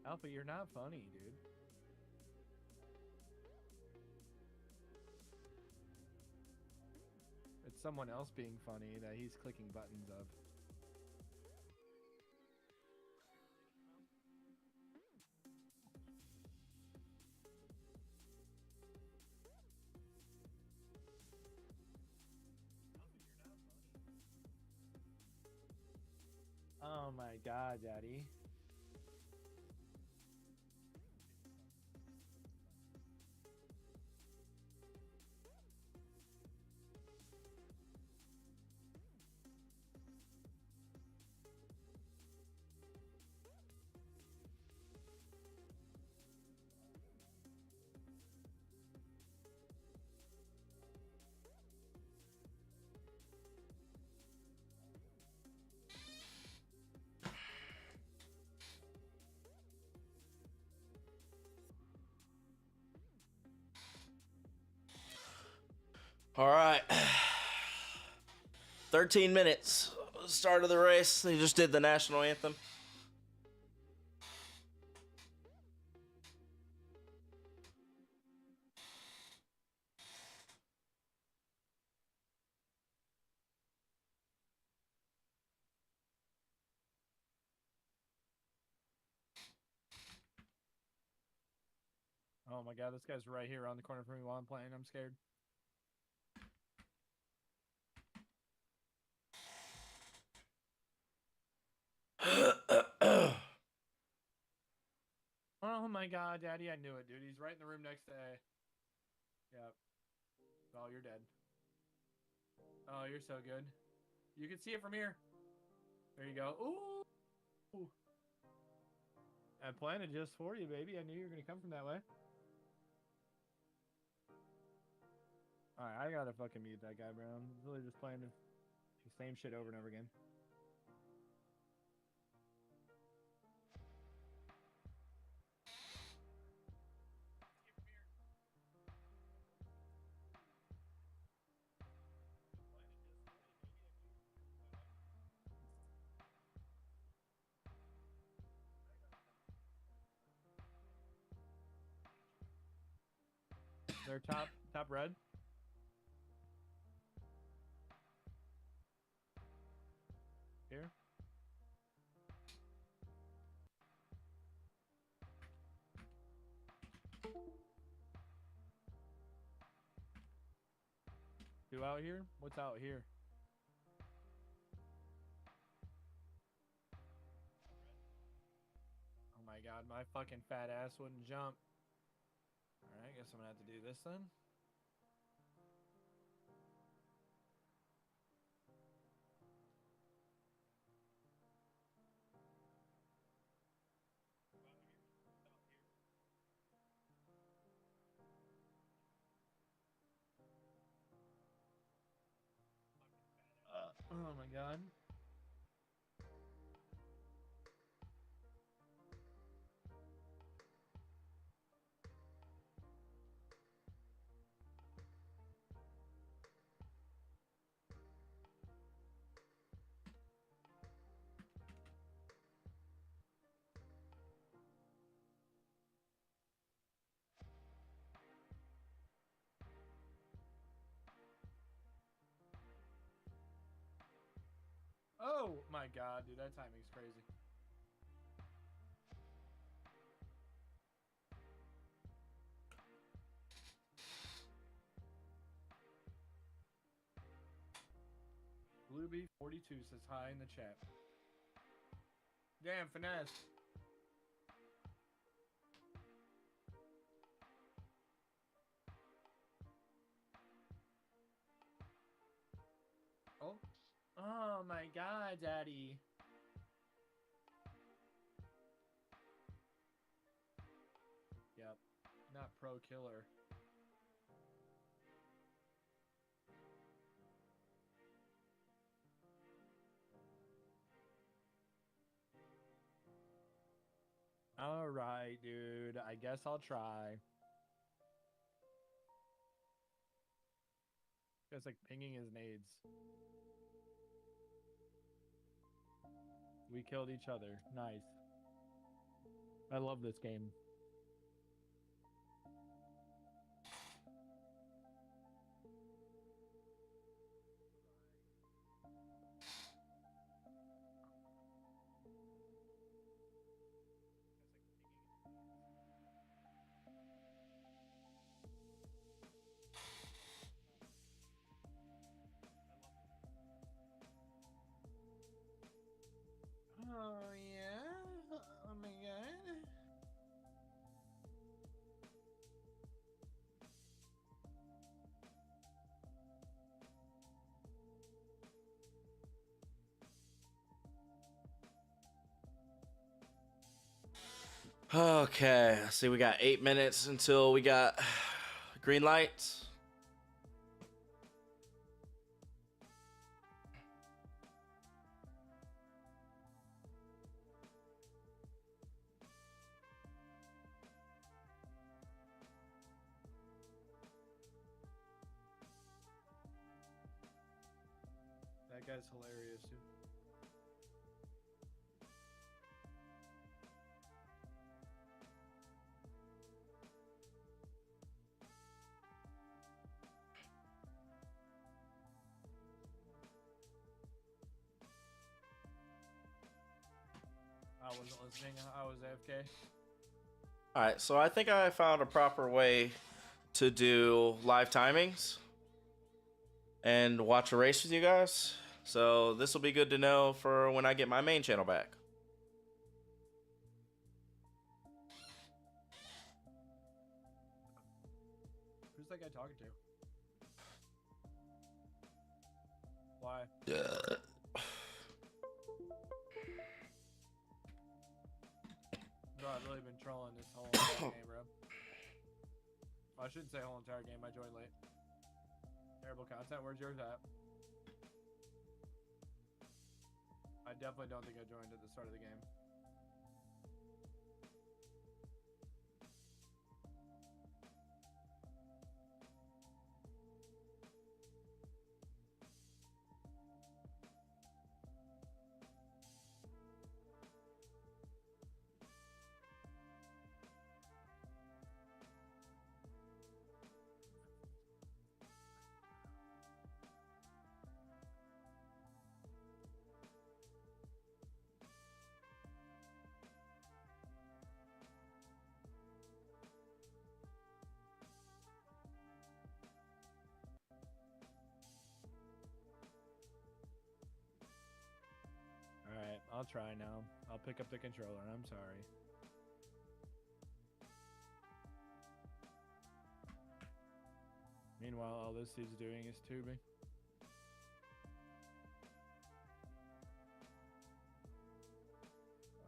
Alpha, you're not funny, dude. It's someone else being funny that he's clicking buttons of. Oh my god, daddy. All right. 13 minutes. Start of the race. They just did the national anthem. Oh my god, this guy's right here around the corner from me while I'm playing. I'm scared. Oh my god, daddy, I knew it, dude. He's right in the room next to A. Yep. Oh, you're dead. Oh, you're so good. You can see it from here. There you go. Ooh. I planned it just for you, baby. I knew you were gonna come from that way. Alright, I gotta fucking mute that guy, bro. I'm really just playing the same shit over and over again. They're top red. Here. Two out here? What's out here? Oh my god, my fucking fat ass wouldn't jump. Alright, I guess I'm gonna have to do this then. Oh my god. Oh my god, dude, that timing's crazy. Blueby42 says hi in the chat. Damn, finesse. Oh. Oh my god, daddy. Yep. Not pro killer. Alright, dude. I guess I'll try. It's like pinging his nades. We killed each other. Nice. I love this game. Oh yeah. Oh my god. Okay, see, we got 8 minutes until we got green lights. That guy's hilarious, dude. I wasn't listening. I was AFK. All right, so I think I found a proper way to do live timings and watch a race with you guys. So this will be good to know for when I get my main channel back. Who's that guy talking to? Why? Bro, I've really been trolling this whole entire game, bro. I shouldn't say whole entire game. I joined late. Terrible content. Where's yours at? I definitely don't think I joined at the start of the game. Alright, I'll try now. I'll pick up the controller. I'm sorry. Meanwhile, all this he's doing is tubing.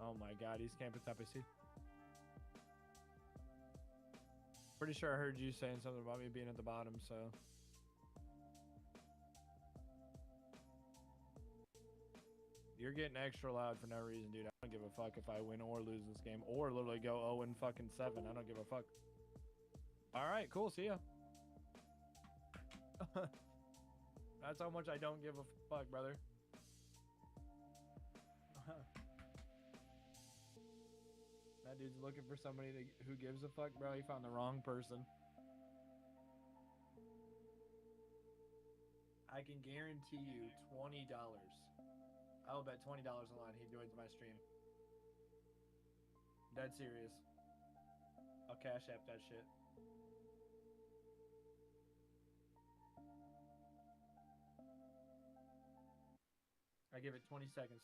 Oh my god, he's camping top AC. Pretty sure I heard you saying something about me being at the bottom, so. You're getting extra loud for no reason, dude. I don't give a fuck if I win or lose this game, or literally go 0 and fucking 7. I don't give a fuck. Alright, cool, see ya. That's how much I don't give a fuck, brother. That dude's looking for somebody who gives a fuck, bro. He found the wrong person. I can guarantee you $20. I will bet $20 a line he joins my stream. Dead serious. I'll cash app that shit. I give it 20 seconds.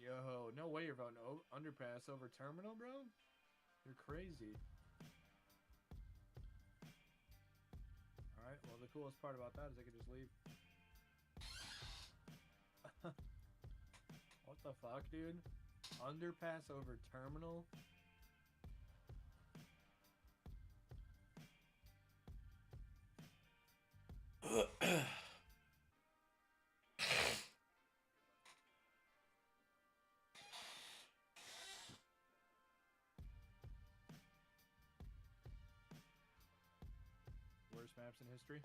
Yo, no way you're voting underpass over terminal, bro? You're crazy. Alright, well the coolest part about that is I could just leave. What the fuck, dude? Underpass over terminal? Worst maps in history?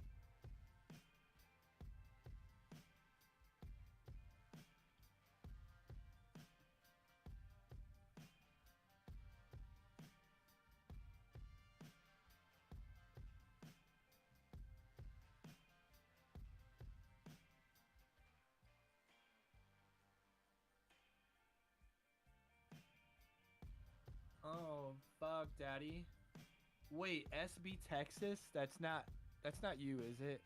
fuck, Daddy? Wait, SB Texas? That's not you, is it?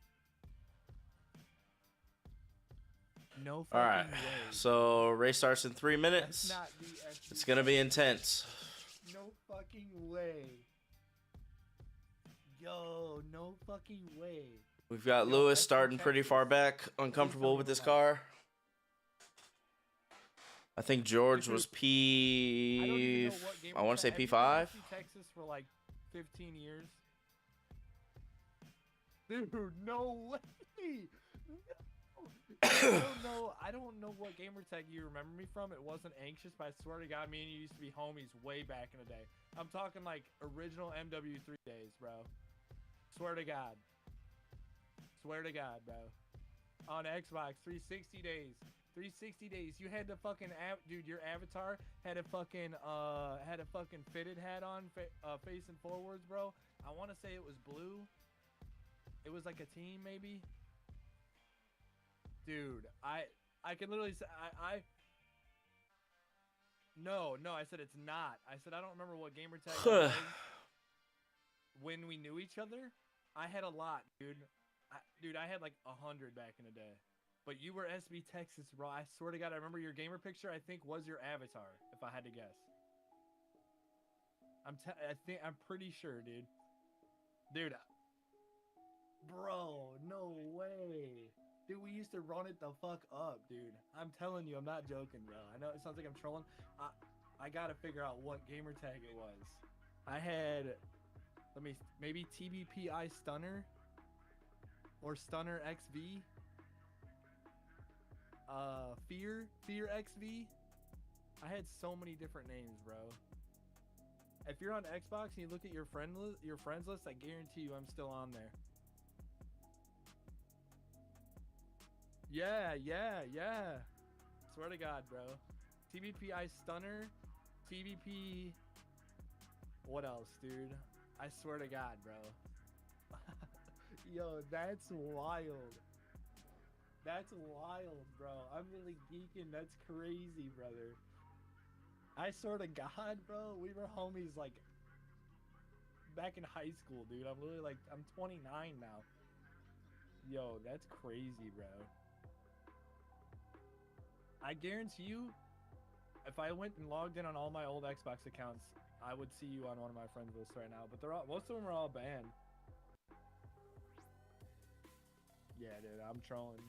No All right. fucking way. So race starts in 3 That's minutes. not the SB It's gonna be Texas. intense. No fucking way. Yo, no fucking way. We've got Yo, Lewis SB starting pretty far Texas. back, uncomfortable me with this about car. I think George was I don't even P. know what game I want to say have you been P5. in Texas for like 15 years. Dude, no way. No. I don't know what gamer tag you remember me from. It wasn't Anxious, but I swear to God, me and you used to be homies way back in the day. I'm talking like original MW3 days, bro. Swear to God. Swear to God, bro. On Xbox, 360 days. 360 days. You had the fucking dude. Your avatar had a fucking fitted hat on, facing forwards, bro. I want to say it was blue. It was like a team, maybe. Dude, I can literally say No, I said it's not. I said I don't remember what gamer tag it was when we knew each other. I had a lot, dude. I had like 100 back in the day. But you were SB Texas, bro. I swear to God, I remember your gamer picture. I think was your avatar, if I had to guess. I'm pretty sure, dude. Dude, bro, no way. Dude, we used to run it the fuck up, dude. I'm telling you, I'm not joking, bro. I know it sounds like I'm trolling. I gotta figure out what gamer tag it was. I had, maybe TBPI Stunner or Stunner XV. Fear XV. I had so many different names, bro. If you're on Xbox and you look at your friends list, I guarantee you I'm still on there. Yeah. Swear to God, bro. TBPI Stunner, TBP. What else, dude? I swear to God, bro. Yo, that's wild. That's wild, bro. I'm really geeking. That's crazy, brother. I swear to God, bro. We were homies like back in high school, dude. I'm literally like, I'm 29 now. Yo, that's crazy, bro. I guarantee you, if I went and logged in on all my old Xbox accounts, I would see you on one of my friends lists right now. But most of them are all banned. Yeah, dude, I'm trolling.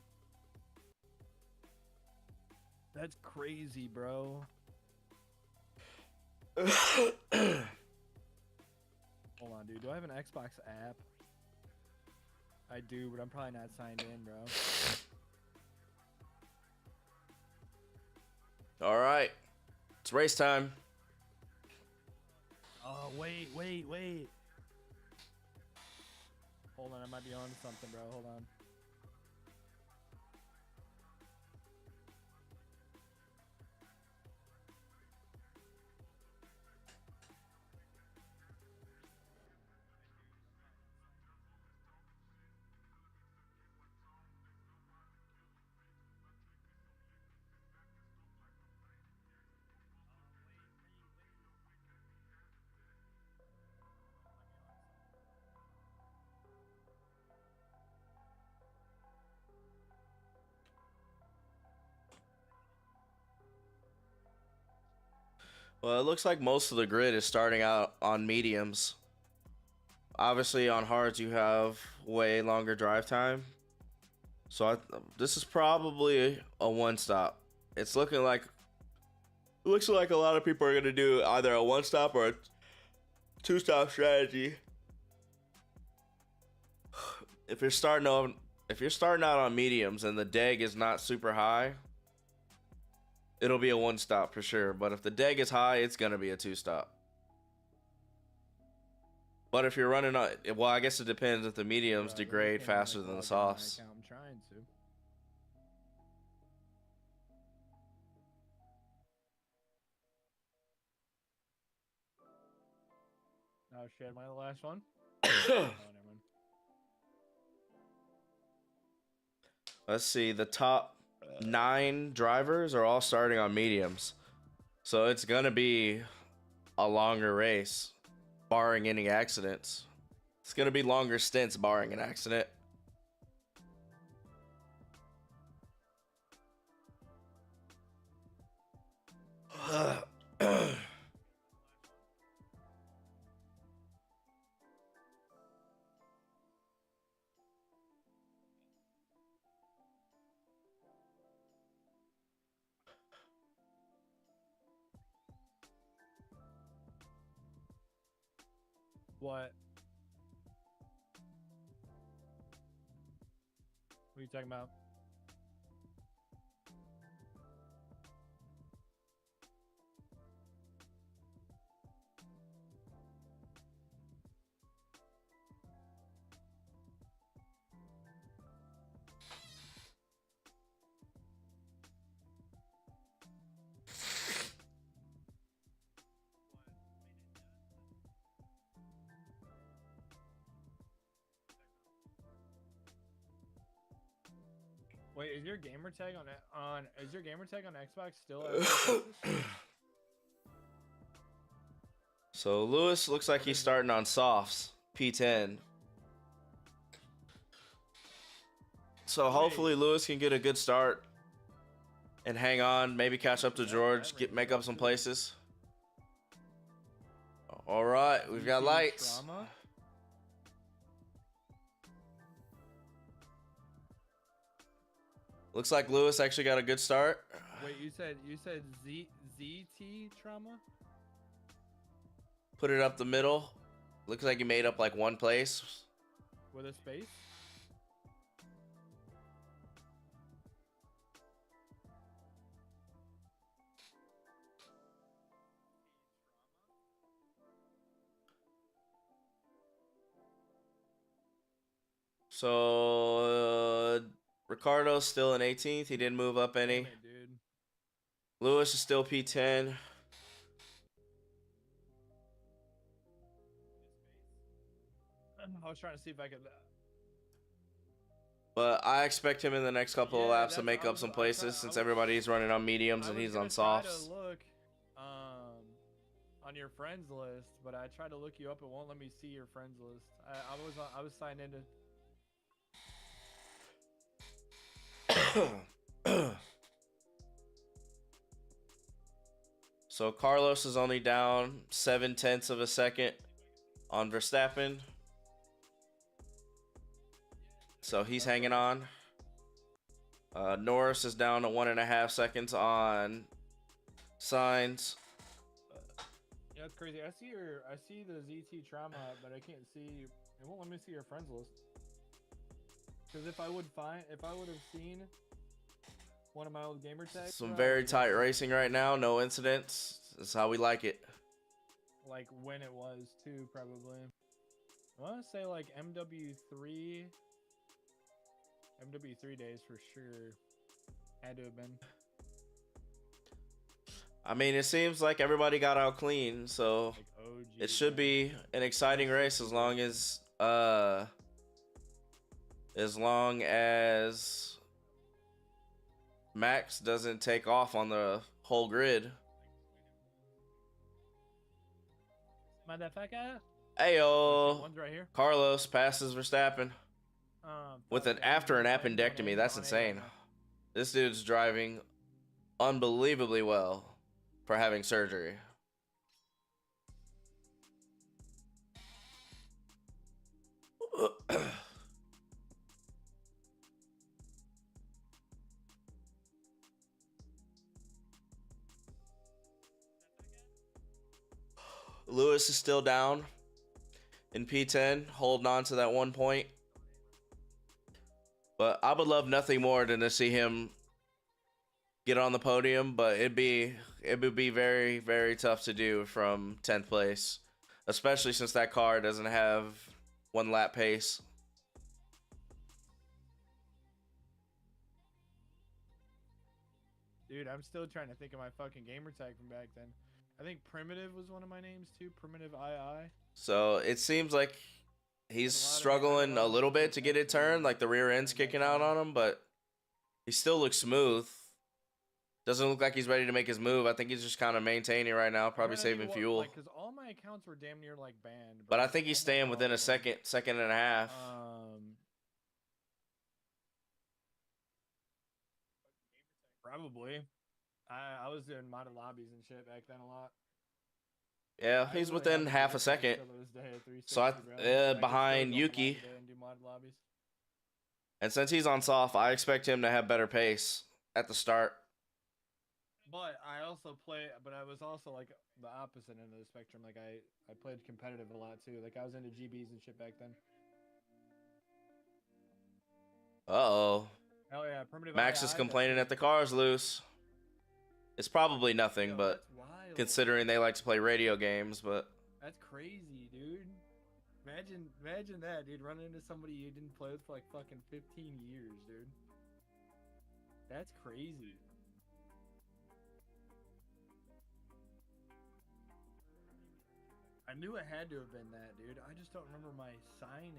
That's crazy, bro. Hold on, dude. Do I have an Xbox app? I do, but I'm probably not signed in, bro. All right, it's race time. Oh, wait. Hold on, I might be on something, bro. Hold on. Well, it looks like most of the grid is starting out on mediums. Obviously, on hards, you have way longer drive time. So this is probably a one-stop. It looks like a lot of people are gonna do either a one-stop or a two-stop strategy. If you're starting out on mediums and the deg is not super high, it'll be a one-stop for sure. But if the deg is high, it's gonna be a two-stop. But if you're running on, well, I guess it depends if the mediums degrade faster than the softs. I'm trying to. Oh shit, am I the last one? Oh, never mind. Let's see, the top 9 drivers are all starting on mediums. So it's gonna be a longer race. barring any accidents. It's gonna be longer stints barring an accident. What? What are you talking about? Wait, is your gamer tag on is your gamer tag on Xbox still at So Lewis looks like he's starting on softs, P10. So hopefully Lewis can get a good start and hang on, maybe catch up to George, make up some places. All right, we've got lights. Trauma? Looks like Lewis actually got a good start. Wait, you said ZT trauma? Put it up the middle. Looks like he made up like one place. With a space? So Ricardo's still in 18th. He didn't move up any. Damn it, dude. Lewis is still P10. I was trying to see if I could. But I expect him in the next couple of laps to that's- make I up was- some I places was- since everybody's running on mediums I and was he's on gonna try to softs. look on your friends list, but I tried to look you up. It won't let me see your friends list. I was signed into. So Carlos is only down 0.7 of a second on Verstappen. So he's hanging on. Norris is down to 1.5 seconds on Sainz. Yeah, it's crazy. I see the ZT trauma, but I can't see. It won't let me see your friends list. Because if I would have seen one of my old gamer tags. Some very tight racing right now. No incidents. That's how we like it. Like when it was too, probably. I want to say like MW3 days for sure. Had to have been. I mean, it seems like everybody got out clean, so Like OG, it should be an exciting race as long as Max doesn't take off on the whole grid. Motherfucker. Ayo, One's right here. Carlos passes Verstappen with Fuck, an yeah, after an he's going appendectomy. in That's on A insane. right now. This dude's driving unbelievably well for having surgery. Lewis is still down in P10, holding on to that 1 point. But I would love nothing more than to see him get on the podium, but it would be very, very tough to do from 10th place, especially since that car doesn't have 1 lap pace. Dude, I'm still trying to think of my fucking gamer tag from back then. I think Primitive was one of my names too. Primitive II. So it seems like he's Had a lot of- struggling had a a lot of little bit good to get it tests and turned, like the rear end's everything kicking like out that. on him, but he still looks smooth. Doesn't look like he's ready to make his move. I think he's just kind of maintaining right now, probably saving fuel. Because all my accounts were damn near like banned. But I think he's staying within a second and a half. Probably. I was doing modded lobbies and shit back then a lot. Yeah, he's within half a second. So behind Yuki. And since he's on soft, I expect him to have better pace at the start. But I was also like the opposite end of the spectrum. Like I played competitive a lot too. Like I was into GBs and shit back then. Uh-oh. Hell yeah, primitive. Max is complaining that the car's loose. It's probably nothing, but considering they like to play radio games, but that's crazy, dude. Imagine that, dude. Running into somebody you didn't play with for like fucking 15 years, dude. That's crazy. I knew it had to have been that, dude. I just don't remember my sign-in.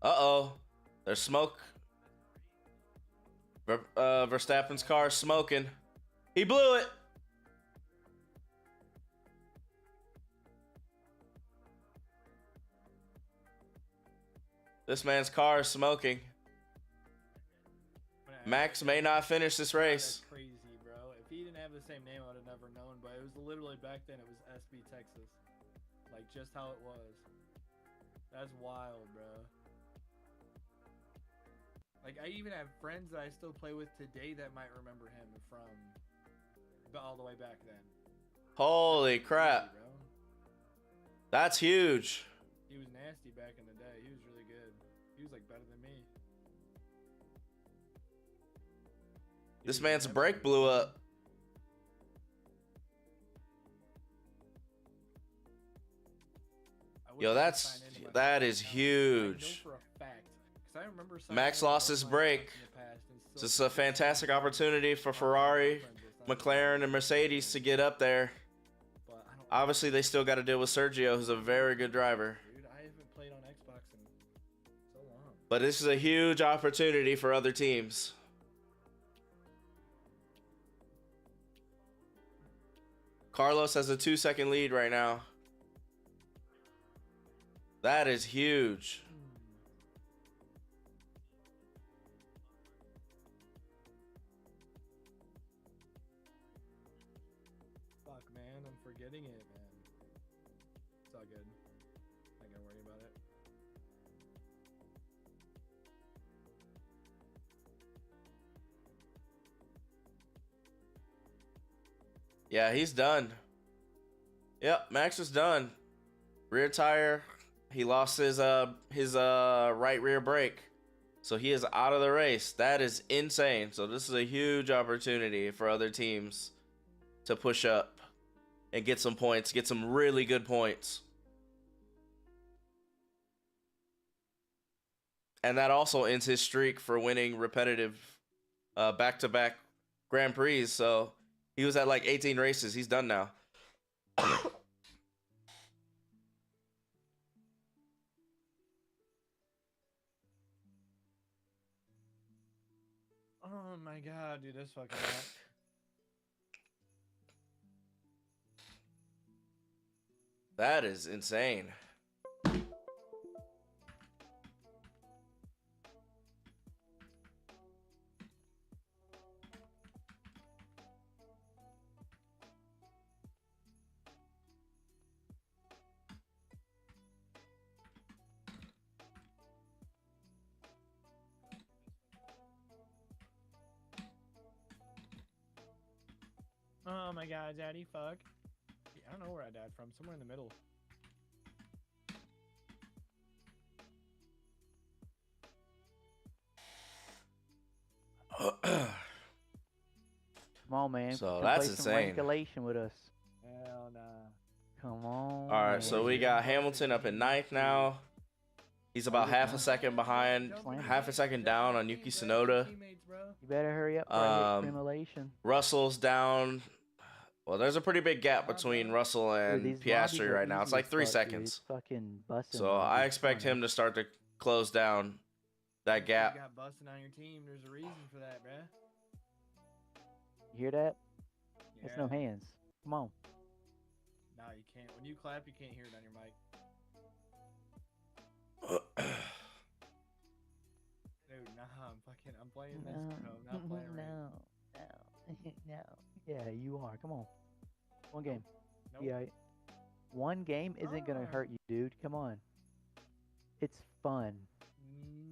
Uh-oh. There's smoke. Verstappen's car is smoking. He blew it. This man's car is smoking. Max may not finish this race. That's crazy, bro. If he didn't have the same name, I would have never known. But it was literally back then, it was SB Texas. Like, just how it was. That's wild, bro. Like, I even have friends that I still play with today that might remember him from all the way back then. Holy crap. Crazy, bro. That's huge. He was nasty back in the day. He was really good. He was, like, better than me. This man's brake blew up. Yo, that is huge. Max lost his brake. This is a fantastic opportunity for Ferrari, McLaren, and Mercedes to get up there. Obviously, they still got to deal with Sergio, who's a very good driver. I haven't played on Xbox in so long. But this is a huge opportunity for other teams. Carlos has a 2-second lead right now. That is huge. Fuck, man. I'm forgetting it, man. It's all good. Not gonna worry about it. Yeah, he's done. Yep, Max is done. Rear tire. He lost his right rear brake. So he is out of the race. That is insane. So this is a huge opportunity for other teams to push up and get some points, get some really good points. And that also ends his streak for winning repetitive back-to-back Grand Prix. So he was at like 18 races. He's done now. Oh my god, dude, this fucking hack. That is insane. Oh my god, daddy, fuck. I don't know where I died from. Somewhere in the middle. Come on, man. So Come that's play some insane. Rankulation with us. Hell nah. Come on. All right, man. so we got Hamilton up in 9th now. He's about half a second behind, half a second down on Yuki Tsunoda. You better hurry up. Simulation. Russell's down. Well, there's a pretty big gap between Russell and Piastri right now. It's like 3 seconds. Fucking busting. So I expect him to start to close down that You gap. got busting on your team. There's a reason for that, bruh. You hear that? It's no Yeah. hands. Come on. No, you can't. When you clap, you can't hear it on your mic. Dude, nah, I'm playing this, bro. I'm not playing right. No. Yeah, you are. Come on. One game. Nope. Yeah. One game isn't gonna hurt you, dude. Come on. It's fun.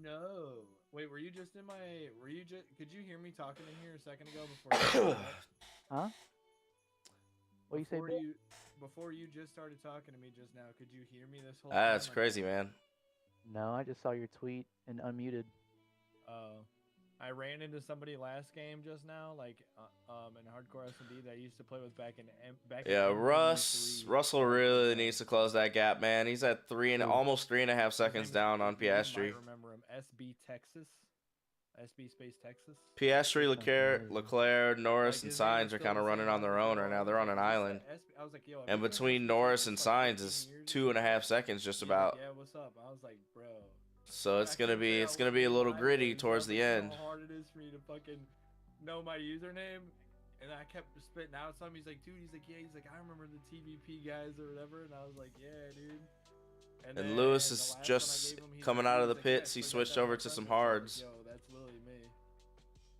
No. Wait, were you just in my? Were you just? Could you hear me talking in here a second ago before? You Huh? What you say, before bro? before you just started talking to me just now, could you hear me this whole That's time? crazy, man. No, I just saw your tweet and unmuted. I ran into somebody last game just now, like in hardcore S&D that I used to play with back in Yeah, MW3. Russell really needs to close that gap, man. He's at almost 3.5 His seconds name down is- on you might Piastri. remember him, SB Texas, SB Space Texas. Piastri, Sounds familiar. Leclerc, Norris, Like, and his name Sainz was are still kind of the running same. on their I was own like, right now. oh, They're on an what's that island. I was like, yo, have And you been between SB Norris Texas and for, like, Sainz 15 is years? 2.5 seconds just He's like, about. yeah, what's up? I was like, bro. So it's I gonna couldn't be figure it's out gonna what be a game little I gritty was, towards bro, the because end. How hard it is for me to fucking know my username, and I kept spitting out something. He's like, dude, he's like, I remember the TVP guys or whatever, and I was like, yeah, dude. And then Lewis the is last one I just gave him, he's coming like, out dude, of the he's like, yeah, pits. He still got switched that over on to some Friends list. I was hards. like, yo, that's literally me.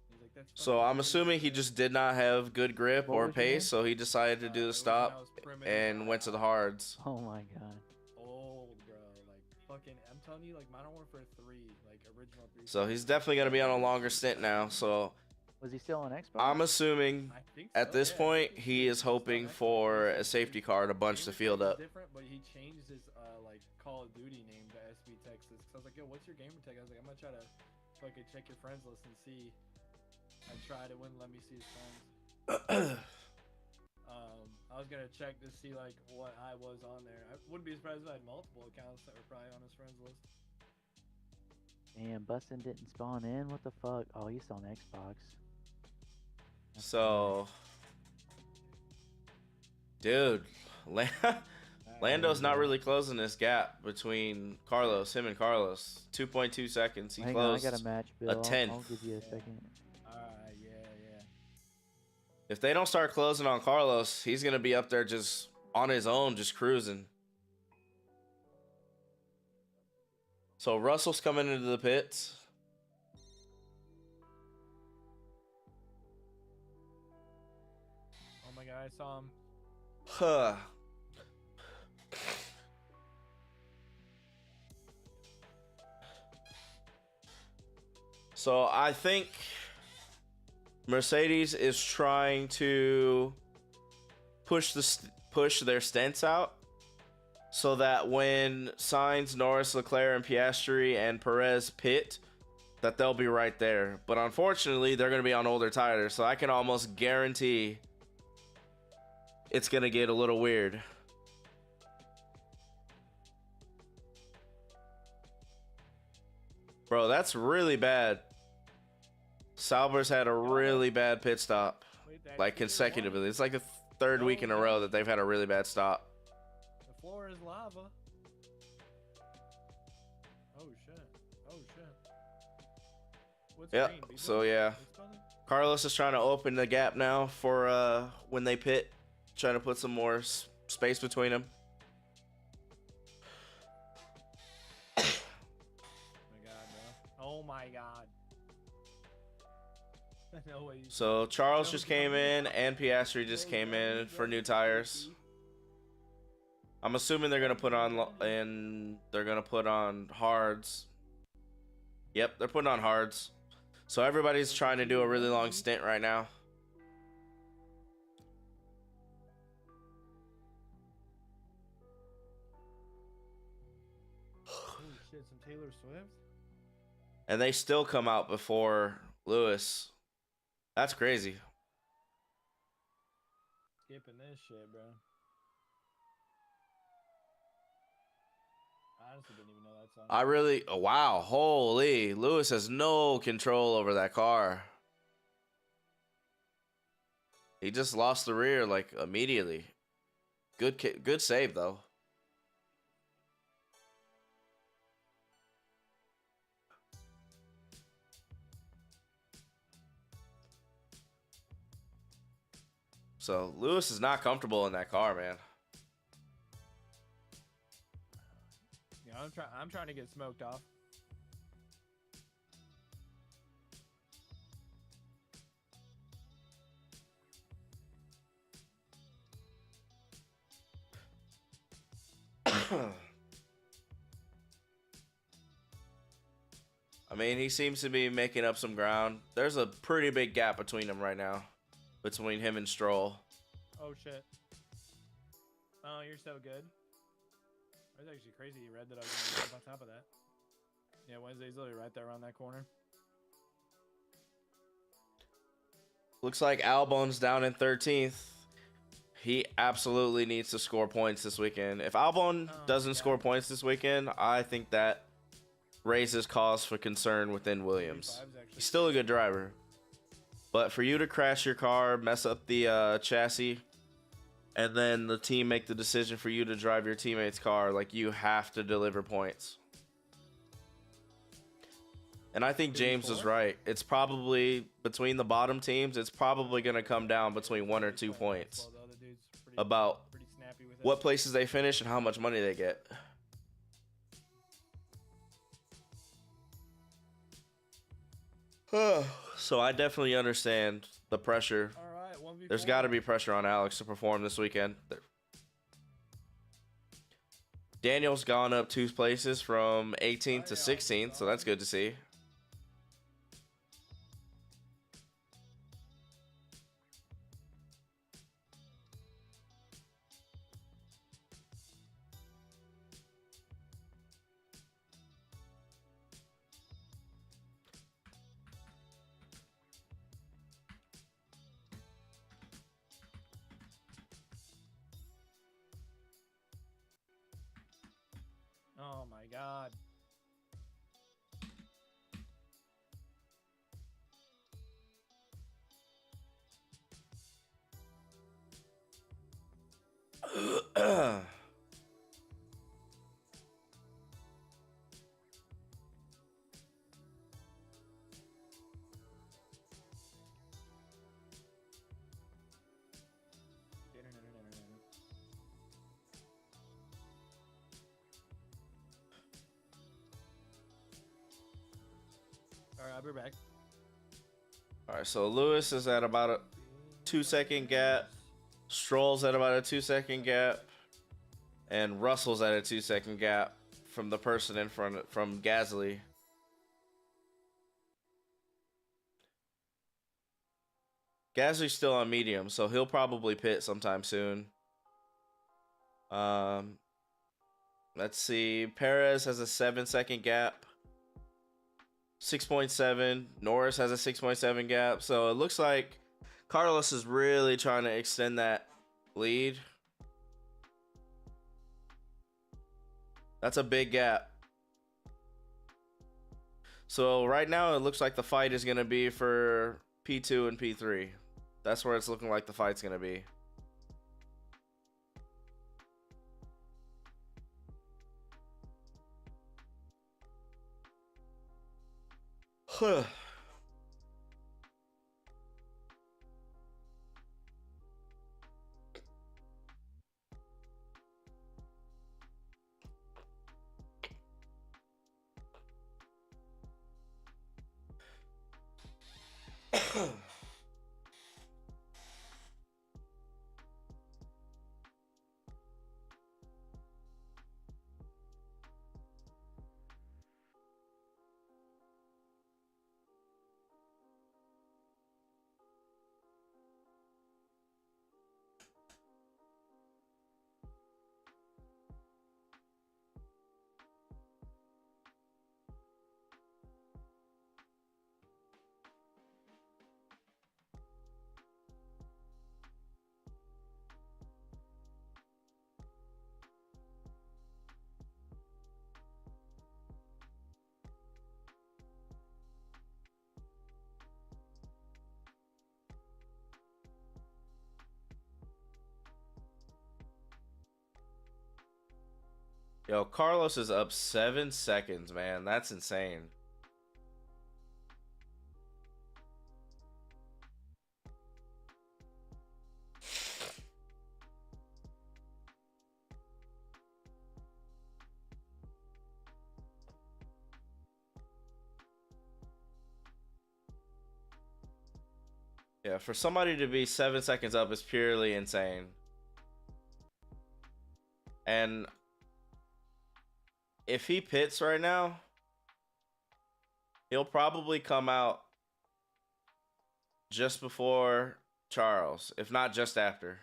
He's like, that's So fucking I'm me, assuming he man. just did not have good grip What or was your name? pace, so he decided to do It the was stop Primitive and went to the Guy. hards. Oh my god. Old, bro. Like, fucking, I'm telling you, like, Modern Warfare 3, like, original 3. So he's definitely gonna be on a longer stint now. So Was he still on Xbox? I'm assuming I think at so, this yeah, point I think he is he's on hoping Xbox. for He a said safety his car to bunch the gamer field tag is up. different, but he changed his like Call of Duty name to SB Texas. Cause I was like, yo, what's your gamer tag? I was like, I'm gonna try to fucking check your friends list and see. I tried, it wouldn't let me see his friends. I was gonna check to see like what I was on there. I wouldn't be surprised if I had multiple accounts that were probably on his friends list. Damn, Bustin didn't spawn in. What the fuck? Oh, he's on Xbox. That's So, dude, Lando's not really closing this gap between him and Carlos. 2.2 seconds. He nice. Hang on, I closed got a match, Bill. I'll 10th. give you a second. Alright, yeah. If they don't start closing on Carlos, he's gonna be up there just on his own, just cruising. So Russell's coming into the pits. Oh my god, I saw him. Huh. So I think Mercedes is trying to push their stints out so that when Sainz, Norris, Leclerc, and Piastri and Perez pit, that they'll be right there. But unfortunately, they're going to be on older tires, so I can almost guarantee it's going to get a little weird. Bro, that's really bad. Sauber's had a really bad pit stop, Wait, that like kid won? consecutively. It's like the third week in a row that they've had a really bad stop. The floor is lava. Oh shit. What's Yeah, green, people? so yeah. What's buzzing? Carlos is trying to open the gap now for when they pit, trying to put some more space between them. Oh my god. No way. So Charles just came in and Piastri just came in for new tires. I'm assuming they're gonna put on hards. Yep, they're putting on hards. So everybody's trying to do a really long stint right now. Holy shit, some Taylor Swift? And they still come out before Lewis. That's crazy. Skipping this shit, bro. I honestly didn't even know that song. Wow, holy. Lewis has no control over that car. He just lost the rear like immediately. Good save though. So Lewis is not comfortable in that car, man. Yeah, I'm trying to get smoked off. I mean, he seems to be making up some ground. There's a pretty big gap between them right now. Between him and Stroll. Oh, shit. Oh, you're so good. That's actually crazy. You read that I was going to jump on top of that. Yeah, Wednesday's literally right there around that corner. Looks like Albon's down in 13th. He absolutely needs to score points this weekend. If Albon doesn't score points this weekend, I think that raises cause for concern within Williams. He's still a good driver. But for you to crash your car, mess up the chassis, and then the team make the decision for you to drive your teammate's car, like, you have to deliver points. And I think James was right. It's probably, between the bottom teams, it's probably going to come down between 1 or 2 points about what places they finish and how much money they get. So I definitely understand the pressure. All right, 1v4. There's got to be pressure on Alex to perform this weekend. Daniel's gone up 2 places from 18th to 16th, so that's good to see. Oh my god. Alright, I'll be back. Alright, so Lewis is at about a 2-second gap. Stroll's at about a 2-second gap. And Russell's at a 2-second gap from the person in front from Gasly. Gasly's still on medium, so he'll probably pit sometime soon. Let's see. Perez has a 7-second gap. 6.7. Norris has a 6.7 gap. So it looks like Carlos is really trying to extend that lead. That's a big gap. So right now it looks like the fight is going to be for P2 and P3. That's where it's looking like the fight's going to be. Huh. Yo, Carlos is up 7 seconds, man. That's insane. Yeah, for somebody to be 7 seconds up is purely insane. And if he pits right now, he'll probably come out just before Charles, if not just after.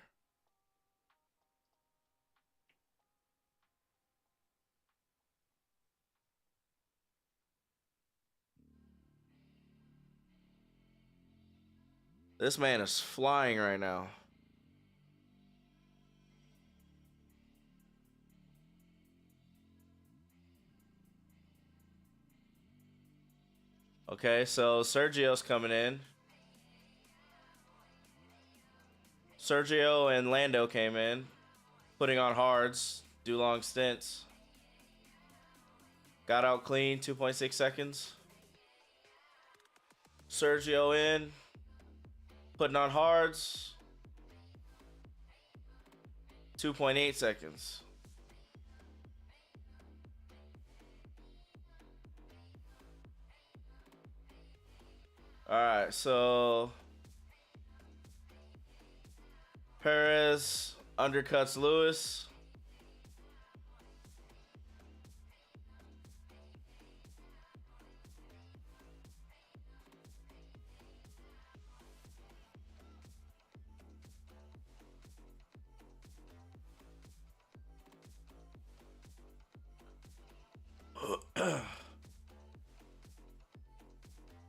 This man is flying right now. Okay, so Sergio's coming in. Sergio and Lando came in, putting on hards, do long stints. Got out clean, 2.6 seconds. Sergio in, putting on hards, 2.8 seconds. All right, so Perez undercuts Lewis.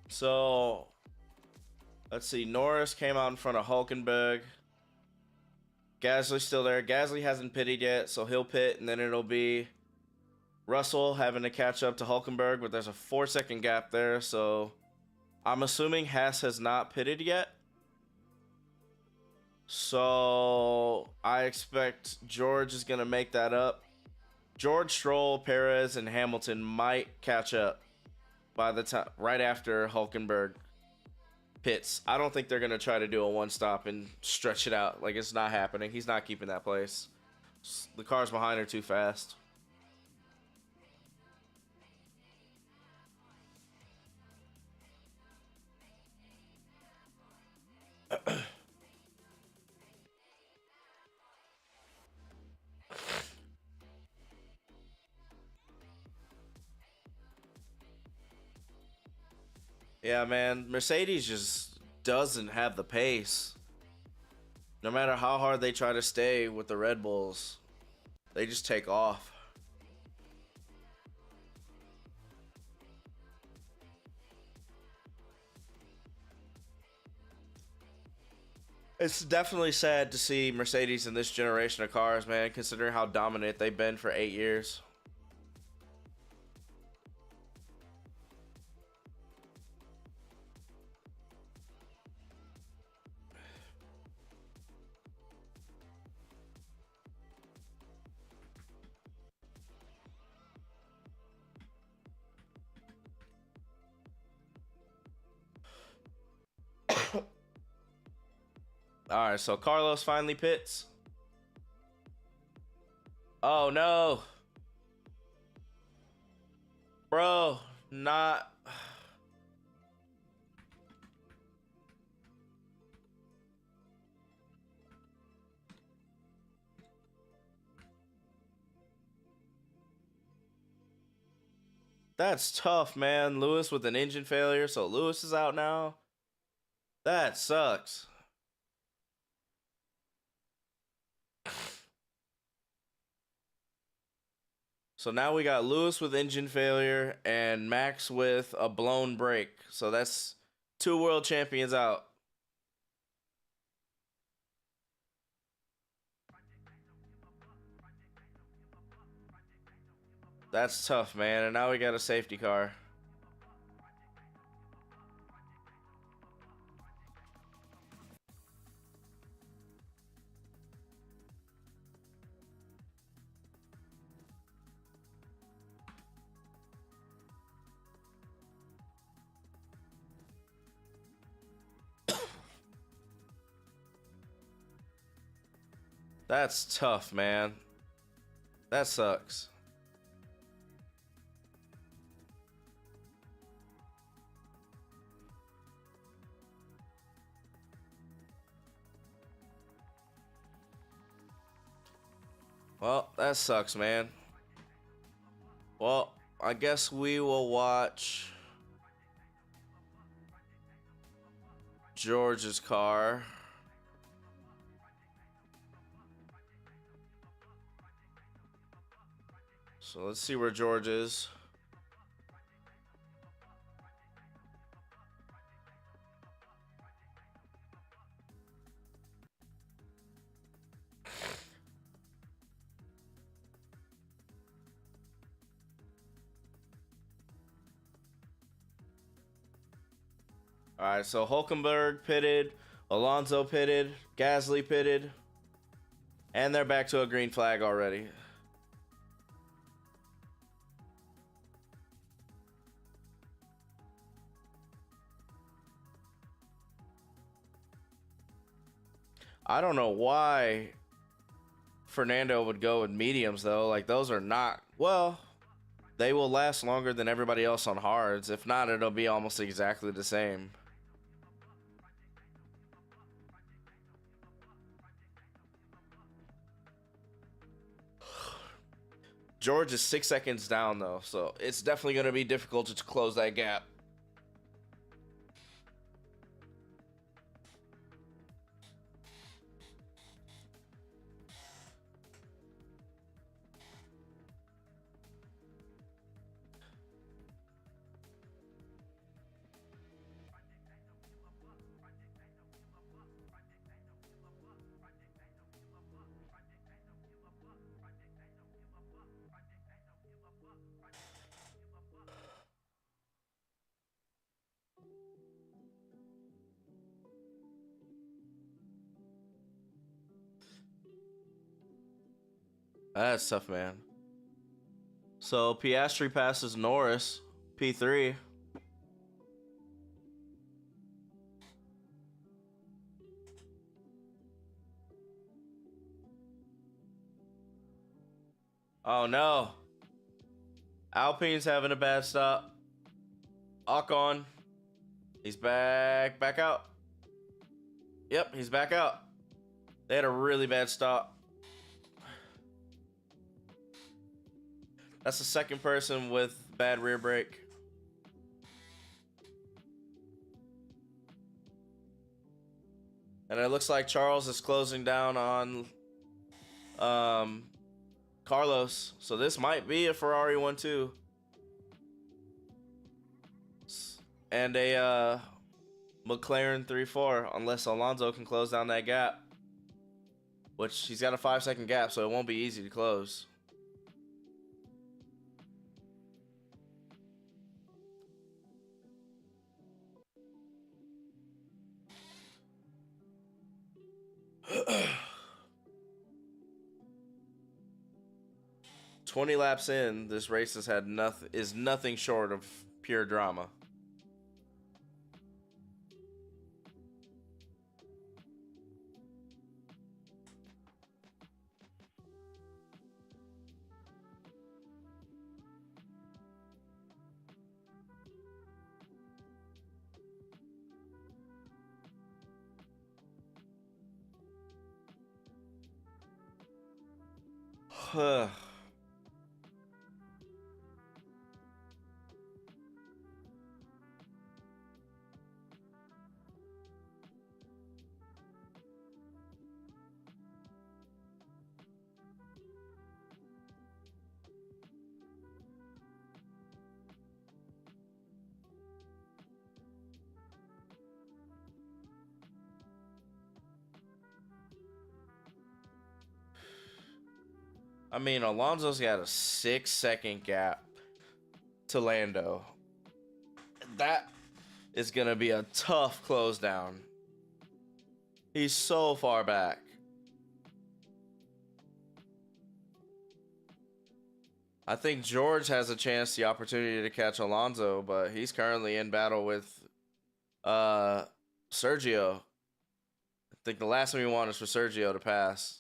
So, let's see. Norris came out in front of Hulkenberg. Gasly's still there. Gasly hasn't pitted yet, so he'll pit, and then it'll be Russell having to catch up to Hulkenberg, but there's a 4-second gap there, so I'm assuming Haas has not pitted yet. So, I expect George is going to make that up. George, Stroll, Perez, and Hamilton might catch up by the time right after Hulkenberg pits. I don't think they're gonna try to do a one stop and stretch it out. Like, it's not happening. He's not keeping that place. The cars behind are too fast. Yeah, man, Mercedes just doesn't have the pace. No matter how hard they try to stay with the Red Bulls, they just take off. It's definitely sad to see Mercedes in this generation of cars, man, considering how dominant they've been for 8 years. All right, so Carlos finally pits. Oh no, bro, not. That's tough, man. Lewis with an engine failure, so Lewis is out now. That sucks. So now we got Lewis with engine failure and Max with a blown brake. So that's 2 world champions out. That's tough, man. And now we got a safety car. That's tough, man. That sucks. Well, that sucks, man. Well, I guess we will watch George's car. So let's see where George is. All right, so Hulkenberg pitted, Alonso pitted, Gasly pitted, and they're back to a green flag already. I don't know why Fernando would go with mediums though. Like those are not, well, they will last longer than everybody else on hards. If not, it'll be almost exactly the same. George is 6 seconds down though, so it's definitely going to be difficult to close that gap. That's tough, man. So Piastri passes Norris, P3. Oh no. Alpine's having a bad stop. Ocon. He's back out. Yep, he's back out. They had a really bad stop. That's the second person with bad rear brake. And it looks like Charles is closing down on Carlos. So this might be a Ferrari 1-2. And a McLaren 3-4, unless Alonso can close down that gap. Which he's got a 5-second gap, so it won't be easy to close. "20 laps in, this race has had nothing short of pure drama." I mean, Alonso's got a 6-second gap to Lando. That is going to be a tough close down. He's so far back. I think George has a chance, the opportunity to catch Alonso, but he's currently in battle with Sergio. I think the last thing we want is for Sergio to pass.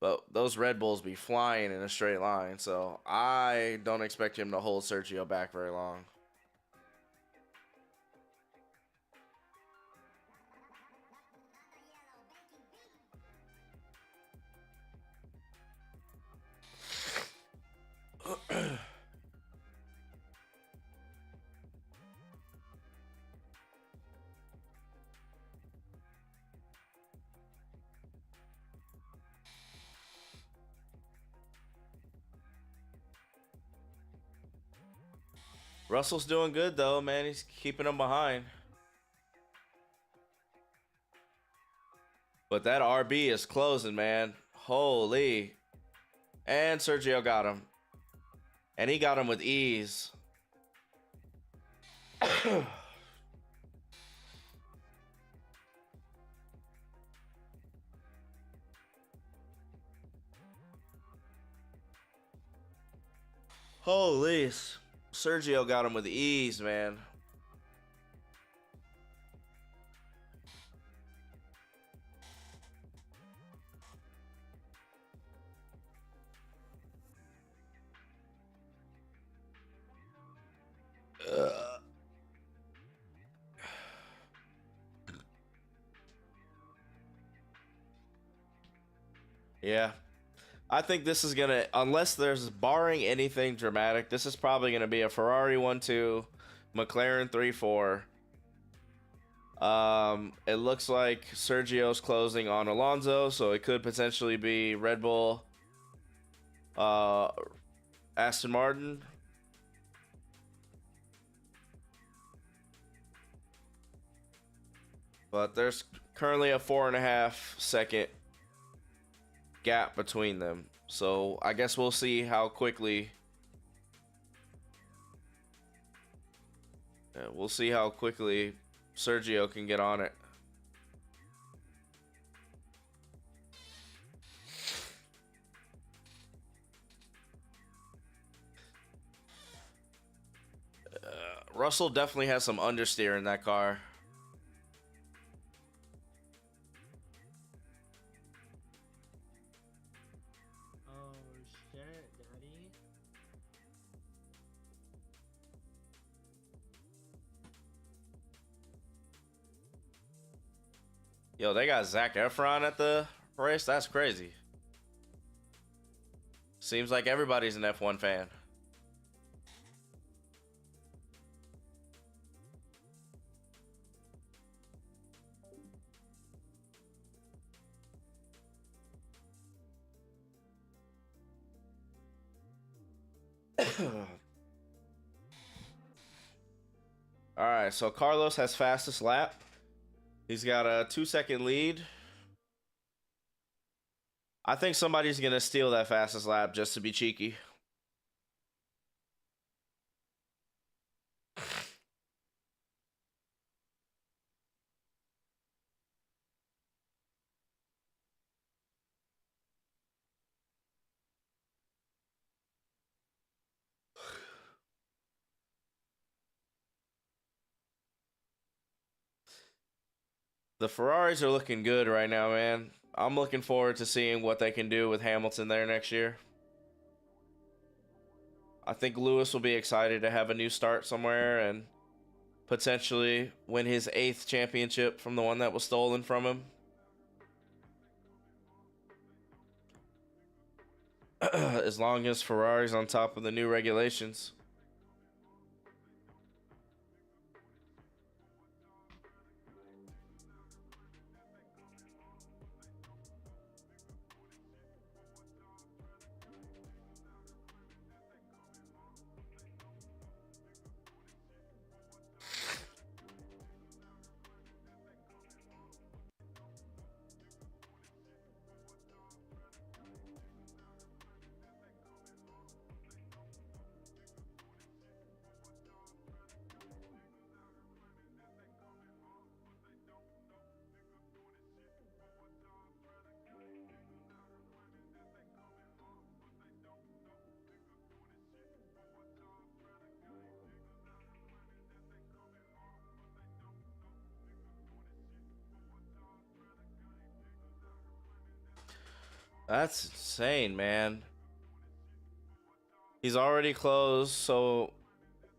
But those Red Bulls be flying in a straight line, so I don't expect him to hold Sergio back very long. Russell's doing good though, man. He's keeping him behind. But that RB is closing, man. Holy. And Sergio got him. And he got him with ease. Holy. Sergio got him with ease, man. Yeah. I think this is going to, unless there's barring anything dramatic, this is probably going to be a Ferrari 1-2, McLaren 3-4. It looks like Sergio's closing on Alonso, so it could potentially be Red Bull, Aston Martin. But there's currently a 4.5 second gap between them. So I guess we'll see how quickly. We'll see how quickly Sergio can get on it. Russell definitely has some understeer in that car. Oh shit, daddy. Yo, they got Zac Efron at the race? That's crazy. Seems like everybody's an F1 fan. All right, so Carlos has fastest lap. He's got a 2-second lead. I think somebody's going to steal that fastest lap just to be cheeky. The Ferraris are looking good right now, man. I'm looking forward to seeing what they can do with Hamilton there next year. I think Lewis will be excited to have a new start somewhere and potentially win his 8th championship from the one that was stolen from him. As long as Ferrari's on top of the new regulations. That's insane, man. He's already closed, so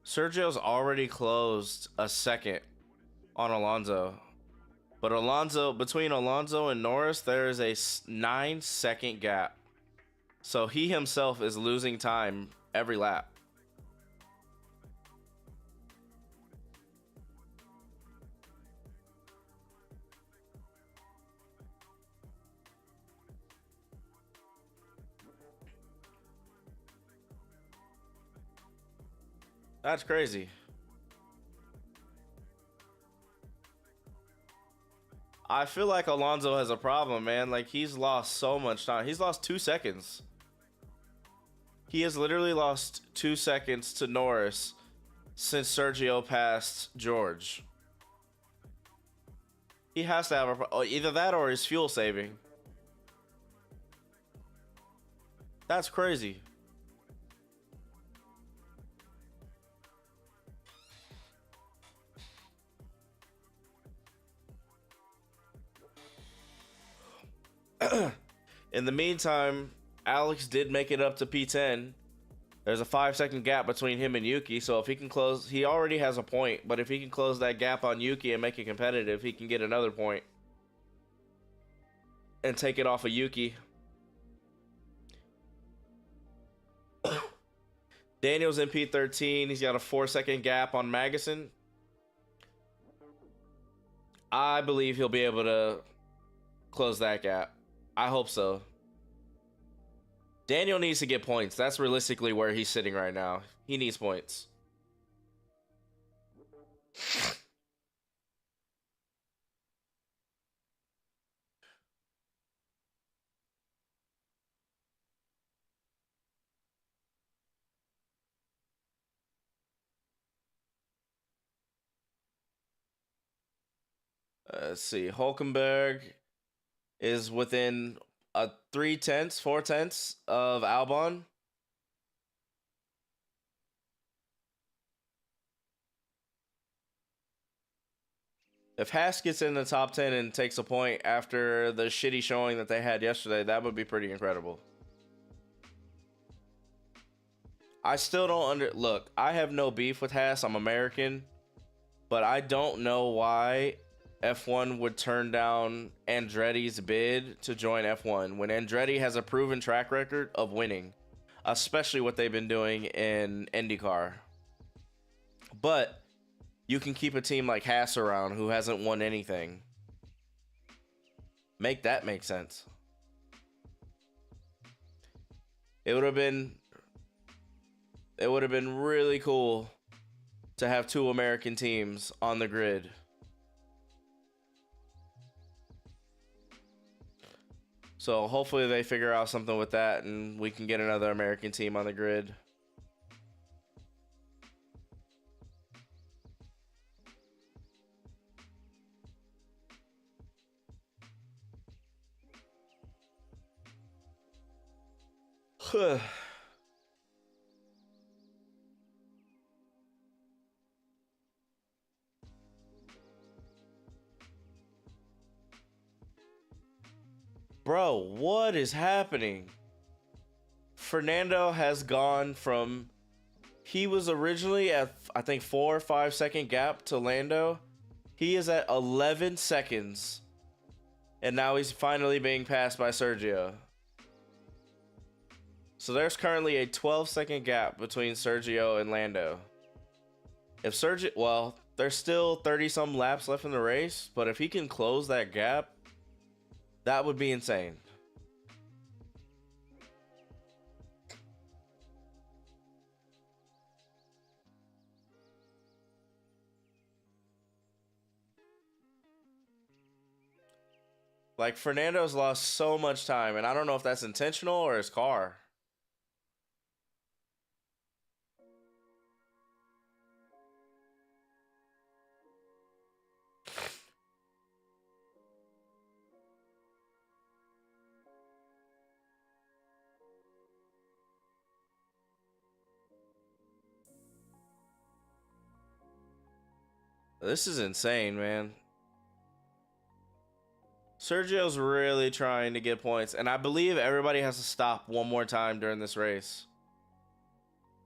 Sergio's already closed a second on Alonso. But between Alonso and Norris, there is a 9-second gap. So he himself is losing time every lap. That's crazy. I feel like Alonso has a problem, man. Like, he's lost so much time. He's lost 2 seconds. He has literally lost 2 seconds to Norris since Sergio passed George. He has to have either that or his fuel saving. That's crazy. In the meantime, Alex did make it up to P10. There's a 5-second gap between him and Yuki, so if he can close, he already has a point, but if he can close that gap on Yuki and make it competitive, he can get another point and take it off of Yuki. Daniel's in P13. He's got a 4-second gap on Magnussen. I believe he'll be able to close that gap. I hope so. Daniel needs to get points. That's realistically where he's sitting right now. He needs points. Let's see. Hulkenberg is within 4/10 of Albon. If Haas gets in the top 10 and takes a point after the shitty showing that they had yesterday, that would be pretty incredible. I still don't look, I have no beef with Haas. I'm American, but I don't know why F1 would turn down Andretti's bid to join F1 when Andretti has a proven track record of winning, especially what they've been doing in IndyCar. But you can keep a team like Haas around who hasn't won anything. Make that make sense. It would have been really cool to have 2 American teams on the grid. So hopefully they figure out something with that and we can get another American team on the grid. Bro, what is happening? Fernando has gone from, he was originally at, I think, 4 or 5 second gap to Lando. He is at 11 seconds. And now he's finally being passed by Sergio. So there's currently a 12-second gap between Sergio and Lando. If Sergio, well, there's still 30-some laps left in the race, but if he can close that gap, that would be insane. Like, Fernando's lost so much time, and I don't know if that's intentional or his car. This is insane, man. Sergio's really trying to get points, and I believe everybody has to stop one more time during this race.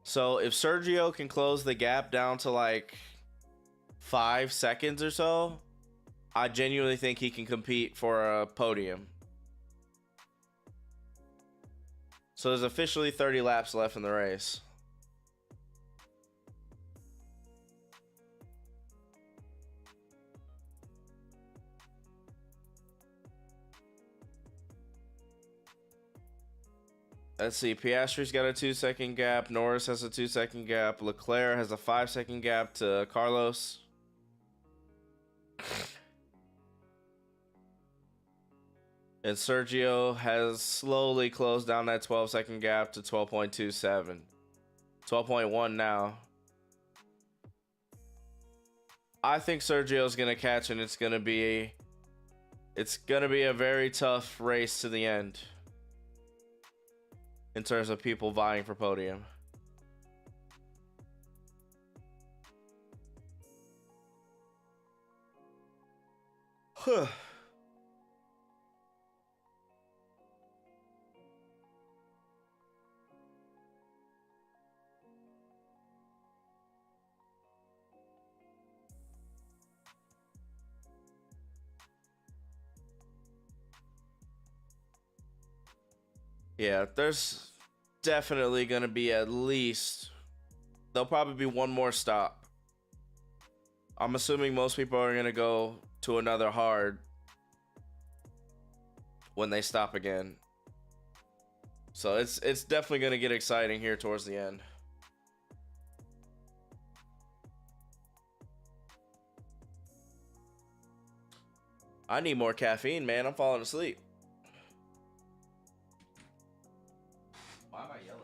So if Sergio can close the gap down to like 5 seconds or so, I genuinely think he can compete for a podium. So there's officially 30 laps left in the race. Let's see. Piastri's got a 2-second gap. Norris has a 2-second gap. Leclerc has a 5-second gap to Carlos. And Sergio has slowly closed down that 12-second gap to 12.27. 12.1 now. I think Sergio's going to catch, and it's going to be a very tough race to the end in terms of people vying for podium. Huh. Yeah, there's definitely going to be there'll probably be one more stop. I'm assuming most people are going to go to another hard when they stop again. So it's definitely going to get exciting here towards the end. I need more caffeine, man. I'm falling asleep. Why am I yelling?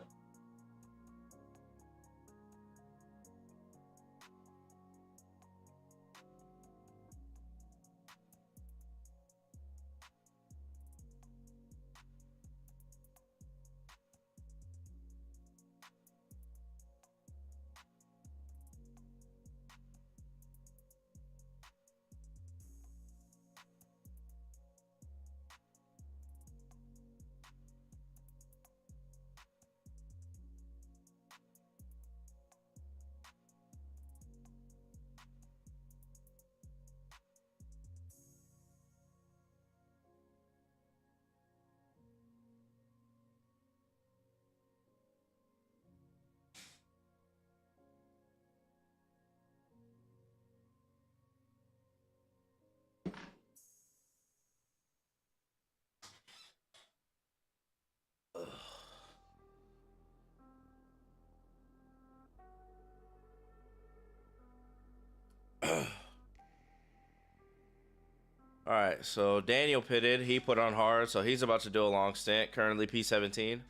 All right, so Daniel pitted. He put on hard, so he's about to do a long stint. Currently P17.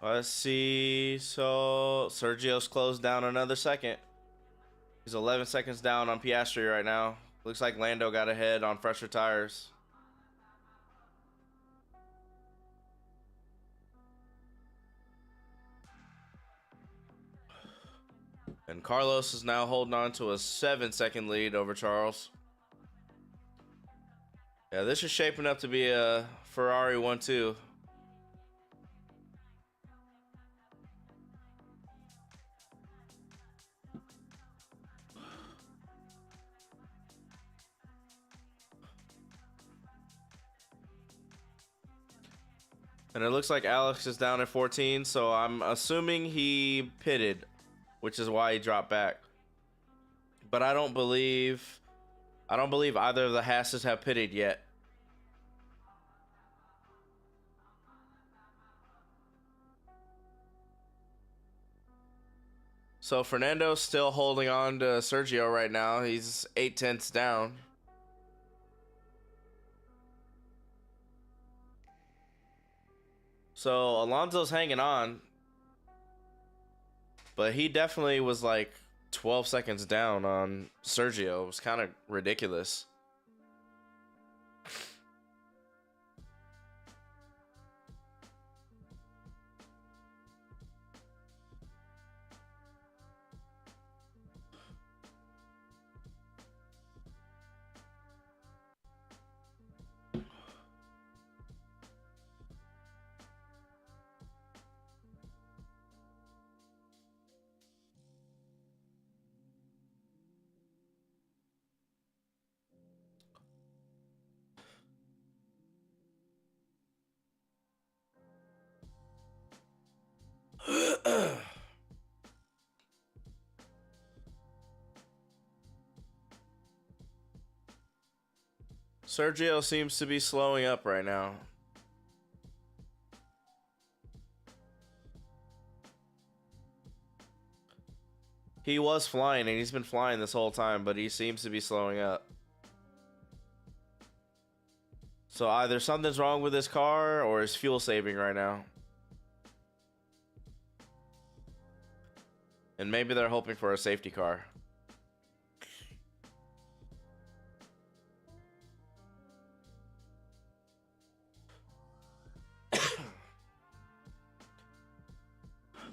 Let's see. So Sergio's closed down another second. He's 11 seconds down on Piastri right now. Looks like Lando got ahead on fresher tires. And Carlos is now holding on to a 7-second lead over Charles. Yeah, this is shaping up to be a Ferrari 1-2. And it looks like Alex is down at 14, so I'm assuming he pitted, which is why he dropped back. But I don't believe either of the Hasses have pitted yet. So Fernando's still holding on to Sergio right now. He's 8/10 down. So Alonso's hanging on, but he definitely was like 12 seconds down on Sergio. It was kind of ridiculous. Sergio seems to be slowing up right now. He was flying, and he's been flying this whole time, but he seems to be slowing up. So either something's wrong with his car or his fuel saving right now. And maybe they're hoping for a safety car.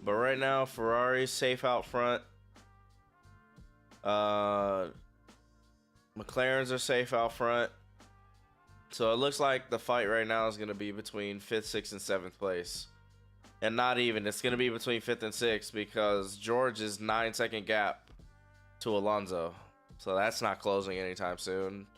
But right now, Ferrari's safe out front. McLaren's are safe out front. So it looks like the fight right now is going to be between 5th, 6th, and 7th place. And not even. It's going to be between 5th and 6th because George is 9-second gap to Alonso. So that's not closing anytime soon.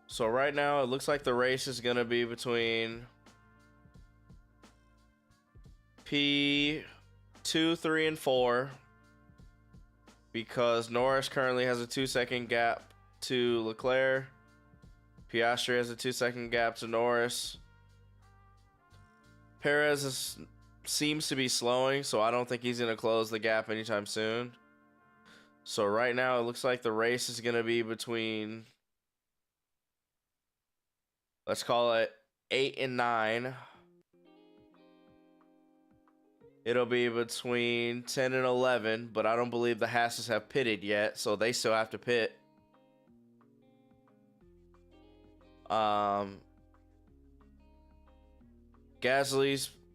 So right now, it looks like the race is going to be between P2, 3, and 4. Because Norris currently has a 2-second gap to Leclerc. Piastri has a 2-second gap to Norris. Perez seems to be slowing, so I don't think he's going to close the gap anytime soon. So right now, it looks like the race is going to be between... Let's call it 8 and 9. It'll be between 10 and 11, but I don't believe the Hasses have pitted yet, so they still have to pit. Gasly's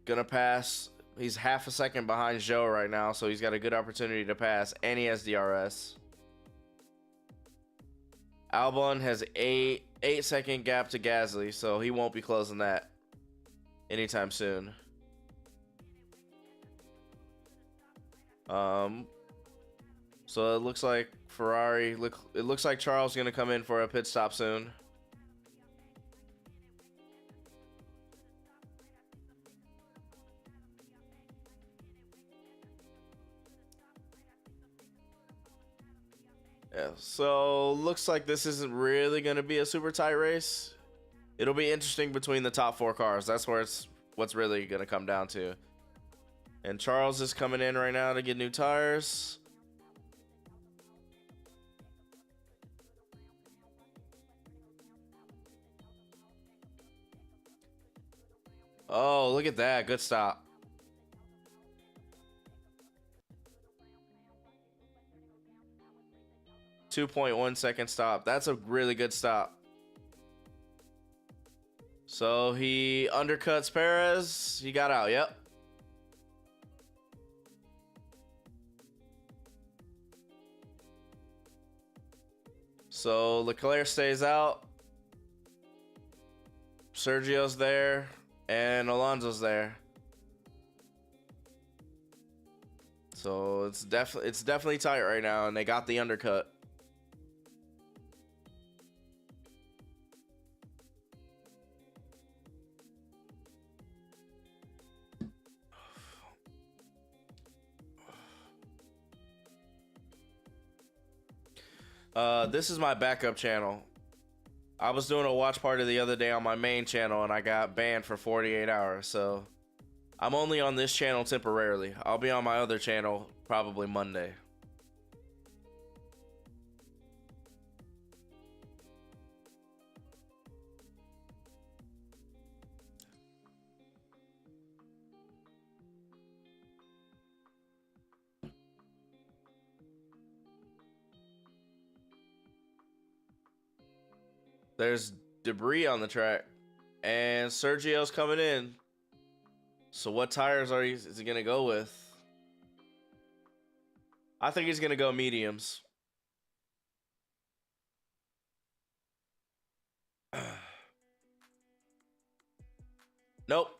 gonna pass. He's half a second behind Joe right now, so he's got a good opportunity to pass, and he has DRS. Albon has 8-second gap to Gasly, so he won't be closing that anytime soon. So it looks like Ferrari. It looks like Charles is gonna come in for a pit stop soon. Yeah, so looks like this isn't really going to be a super tight race. It'll be interesting between the top 4 cars. That's where what's really going to come down to. And Charles is coming in right now to get new tires. Oh, look at that. Good stop. 2.1-second stop. That's a really good stop. So he undercuts Perez. He got out. Yep. So Leclerc stays out. Sergio's there. And Alonso's there. So it's definitely tight right now, and they got the undercut. This is my backup channel. I was doing a watch party the other day on my main channel, and I got banned for 48 hours. So I'm only on this channel temporarily. I'll be on my other channel probably Monday. There's debris on the track, and Sergio's coming in. So what tires is he gonna go with? I think he's gonna go mediums. Nope.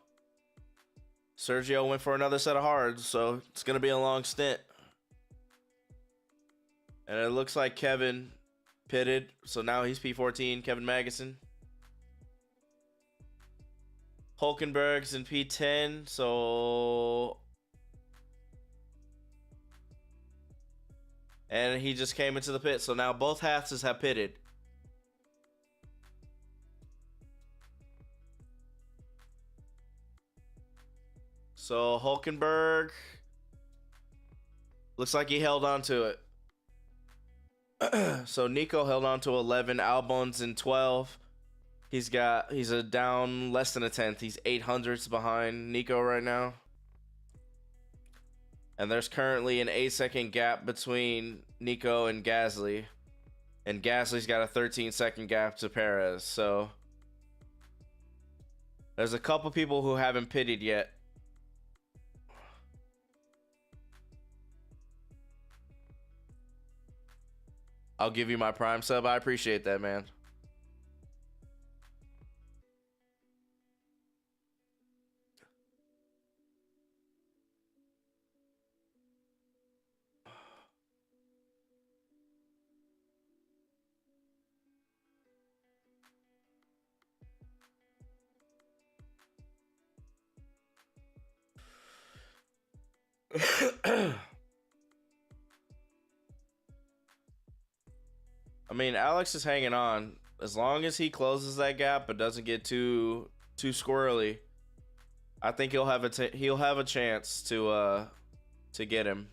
Sergio went for another set of hards, so it's gonna be a long stint. And it looks like Kevin pitted, so now he's P14. Kevin Magnuson. Hulkenberg's in P10, so... And he just came into the pit, so now both Haths have pitted. So Hulkenberg looks like he held on to it. So Nico held on to 11. Albon's in 12. He's a down less than a tenth. He's 800ths behind Nico right now. And there's currently an 8-second gap between Nico and Gasly. And Gasly's got a 13-second gap to Perez. So there's a couple people who haven't pitted yet. I'll give you my Prime sub. I appreciate that, man. I mean, Alex is hanging on. As long as he closes that gap but doesn't get too squirrely, I think he'll have a chance to get him.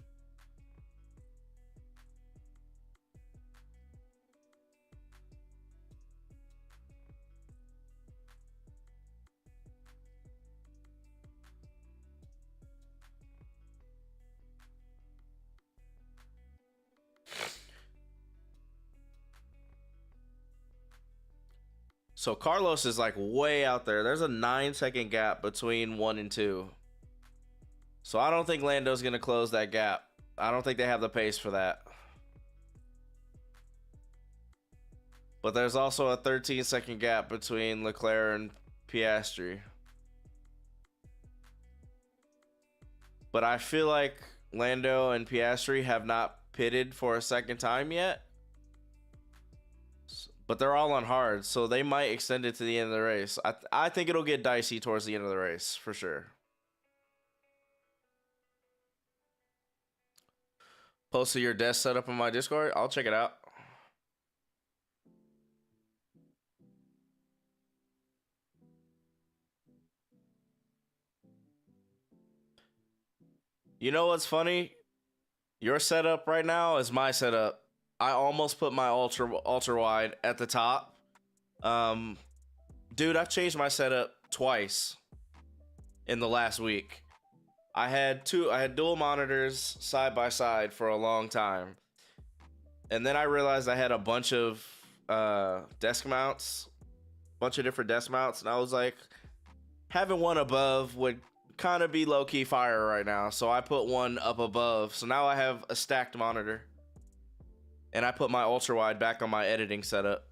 So Carlos is like way out there. There's a 9-second gap between 1 and 2. So I don't think Lando's going to close that gap. I don't think they have the pace for that. But there's also a 13-second gap between Leclerc and Piastri. But I feel like Lando and Piastri have not pitted for a second time yet. But they're all on hard, so they might extend it to the end of the race. I think it'll get dicey towards the end of the race, for sure. Posted your desk setup on my Discord. I'll check it out. You know what's funny? Your setup right now is my setup. I almost put my ultra wide at the top. Dude, I've changed my setup twice in the last week. I had dual monitors side by side for a long time. And then I realized I had a bunch of desk mounts, bunch of different desk mounts, and I was like, having one above would kind of be low-key fire right now. So I put one up above. So now I have a stacked monitor. And I put my ultra wide back on my editing setup.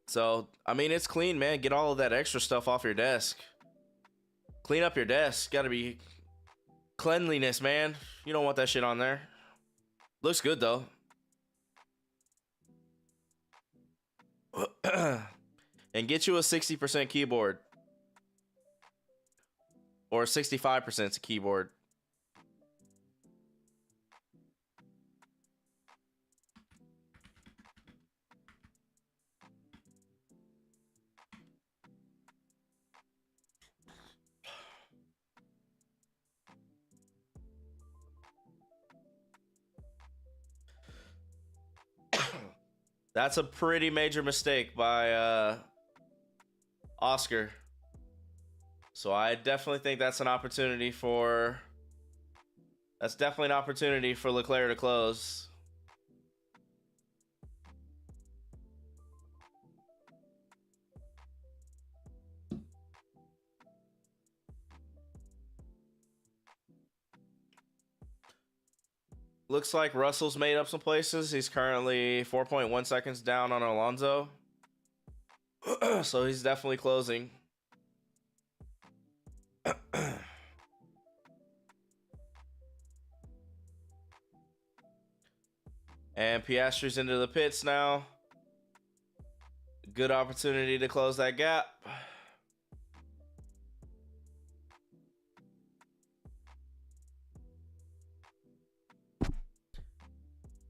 So, I mean, it's clean, man. Get all of that extra stuff off your desk. Clean up your desk. Gotta be cleanliness, man. You don't want that shit on there. Looks good, though. And get you a 60% keyboard. Or 65% keyboard. That's a pretty major mistake by Oscar. So I definitely think that's an opportunity for... That's definitely an opportunity for Leclerc to close. Looks like Russell's made up some places. He's currently 4.1 seconds down on Alonso. So he's definitely closing. And Piastri's into the pits now. Good opportunity to close that gap.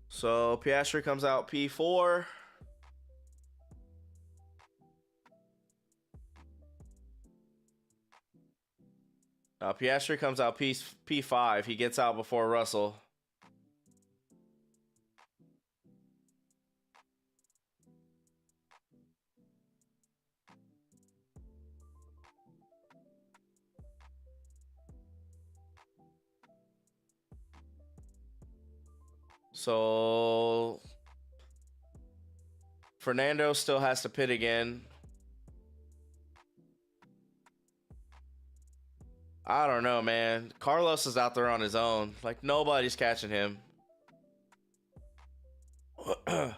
So Piastri comes out P4. Piastri comes out P5. He gets out before Russell. So Fernando still has to pit again. I don't know, man. Carlos is out there on his own. Like, nobody's catching him. And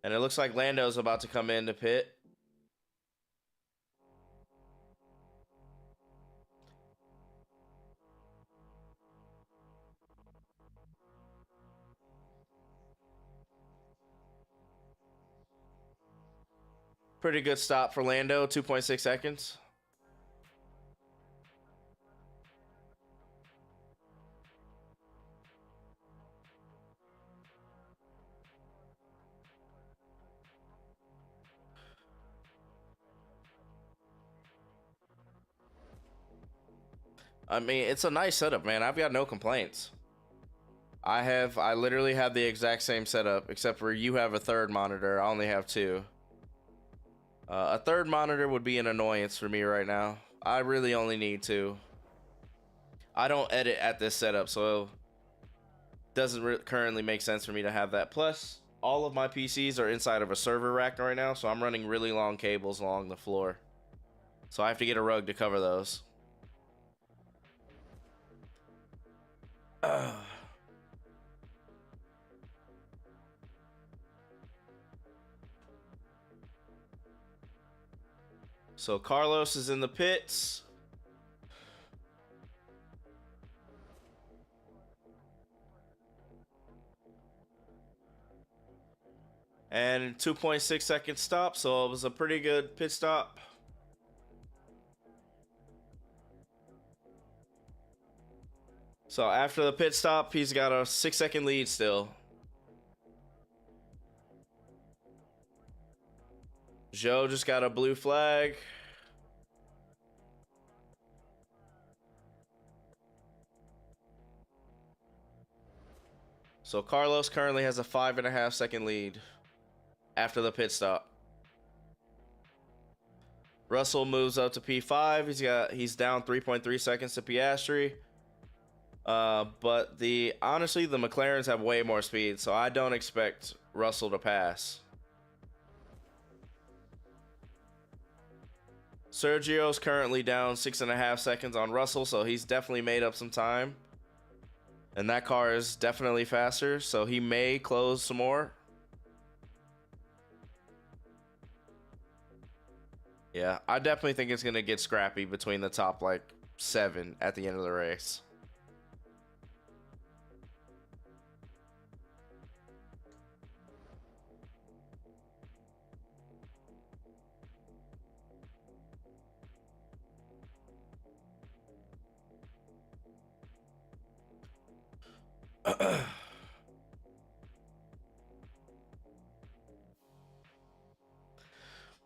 it looks like Lando's about to come in to pit. Pretty good stop for Lando, 2.6 seconds. I mean, it's a nice setup, man. I've got no complaints. I literally have the exact same setup, except for you have a third monitor. I only have two. A third monitor would be an annoyance for me right now. I really only need two. I don't edit at this setup, so it doesn't currently make sense for me to have that. Plus, all of my PCs are inside of a server rack right now, so I'm running really long cables along the floor. So I have to get a rug to cover those. So Carlos is in the pits. And 2.6 second stop, so it was a pretty good pit stop. So after the pit stop, he's got a 6-second lead still. Joe just got a blue flag. So Carlos currently has a 5.5-second lead after the pit stop. Russell moves up to P5. He's down 3.3 seconds to Piastri. But honestly, the McLarens have way more speed, so I don't expect Russell to pass. Sergio's currently down 6.5 seconds on Russell, so he's definitely made up some time. And that car is definitely faster, so he may close some more. Yeah, I definitely think it's going to get scrappy between the top, 7 at the end of the race.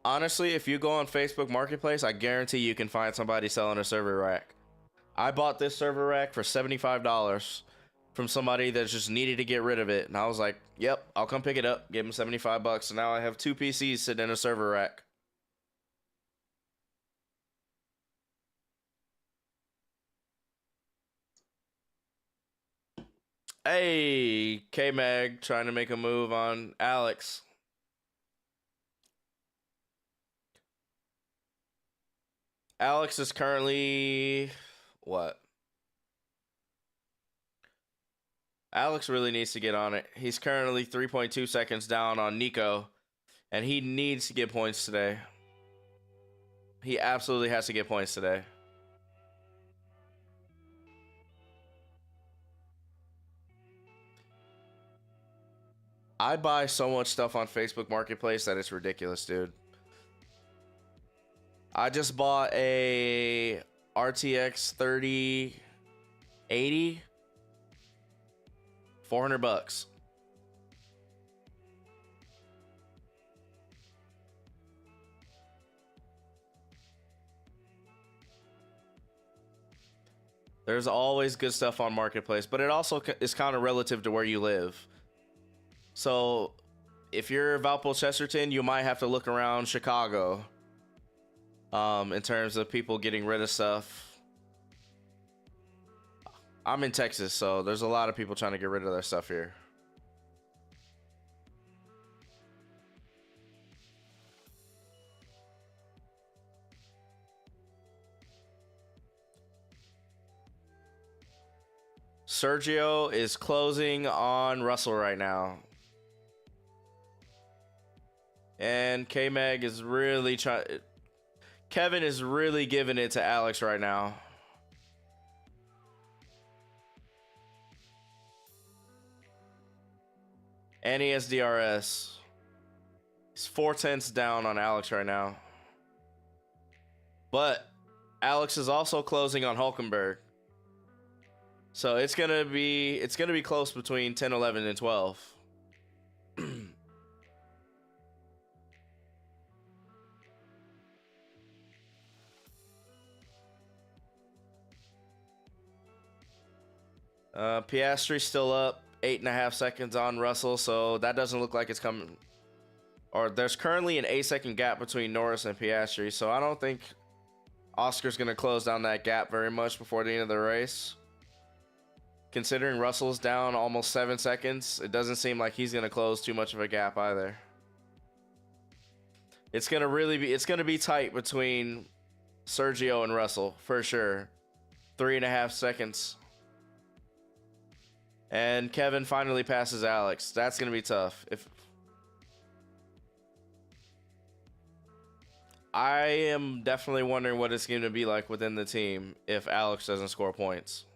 Honestly, if you go on Facebook Marketplace, I guarantee you can find somebody selling a server rack. I bought this server rack for $75 from somebody that just needed to get rid of it. And I was like, yep, I'll come pick it up. Give him $75. And now I have 2 PCs sitting in a server rack. Hey, K-Mag trying to make a move on Alex. Alex is currently... what? Alex really needs to get on it. He's currently 3.2 seconds down on Nico, and he needs to get points today. He absolutely has to get points today. I buy so much stuff on Facebook Marketplace that it's ridiculous, dude. I just bought a RTX 3080, $400. There's always good stuff on Marketplace, but it also is kind of relative to where you live. So if you're Valpo Chesterton, you might have to look around Chicago in terms of people getting rid of stuff. I'm in Texas, so there's a lot of people trying to get rid of their stuff here. Sergio is closing on Russell right now. And K-Mag is really trying... Kevin is really giving it to Alex right now. And he has DRS. He's 4/10 down on Alex right now. But Alex is also closing on Hulkenberg. So it's gonna be close between 10, 11, and 12. Piastri's still up 8.5 seconds on Russell, so that doesn't look like it's coming. Or there's currently an 8-second gap between Norris and Piastri, so I don't think Oscar's gonna close down that gap very much before the end of the race. Considering Russell's down almost 7 seconds, it doesn't seem like he's gonna close too much of a gap either. It's gonna be tight between Sergio and Russell for sure. 3.5 seconds. And Kevin finally passes Alex. That's gonna be tough. I am definitely wondering what it's gonna be like within the team if Alex doesn't score points.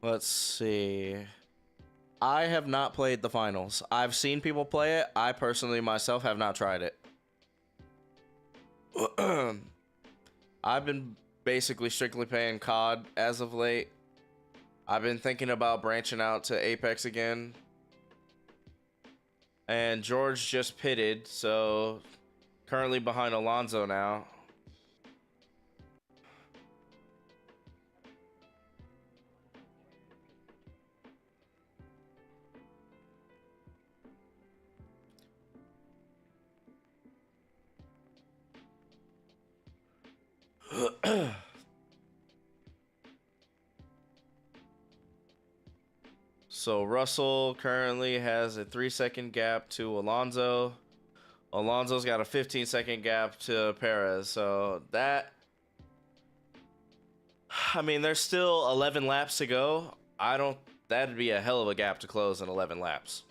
Let's see. I have not played the finals. I've seen people play it. I personally myself have not tried it. I've been basically strictly playing COD as of late. I've been thinking about branching out to Apex again. And George just pitted, so currently behind Alonso now. So Russell currently has a 3-second gap to Alonso. Alonso's got a 15-second gap to Perez. So that, I mean, there's still 11 laps to go. That'd be a hell of a gap to close in 11 laps.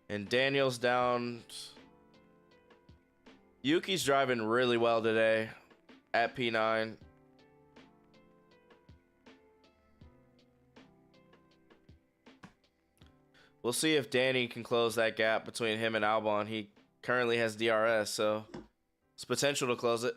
And Daniel's down. Yuki's driving really well today at P9. We'll see if Danny can close that gap between him and Albon. He currently has DRS, so it's potential to close it.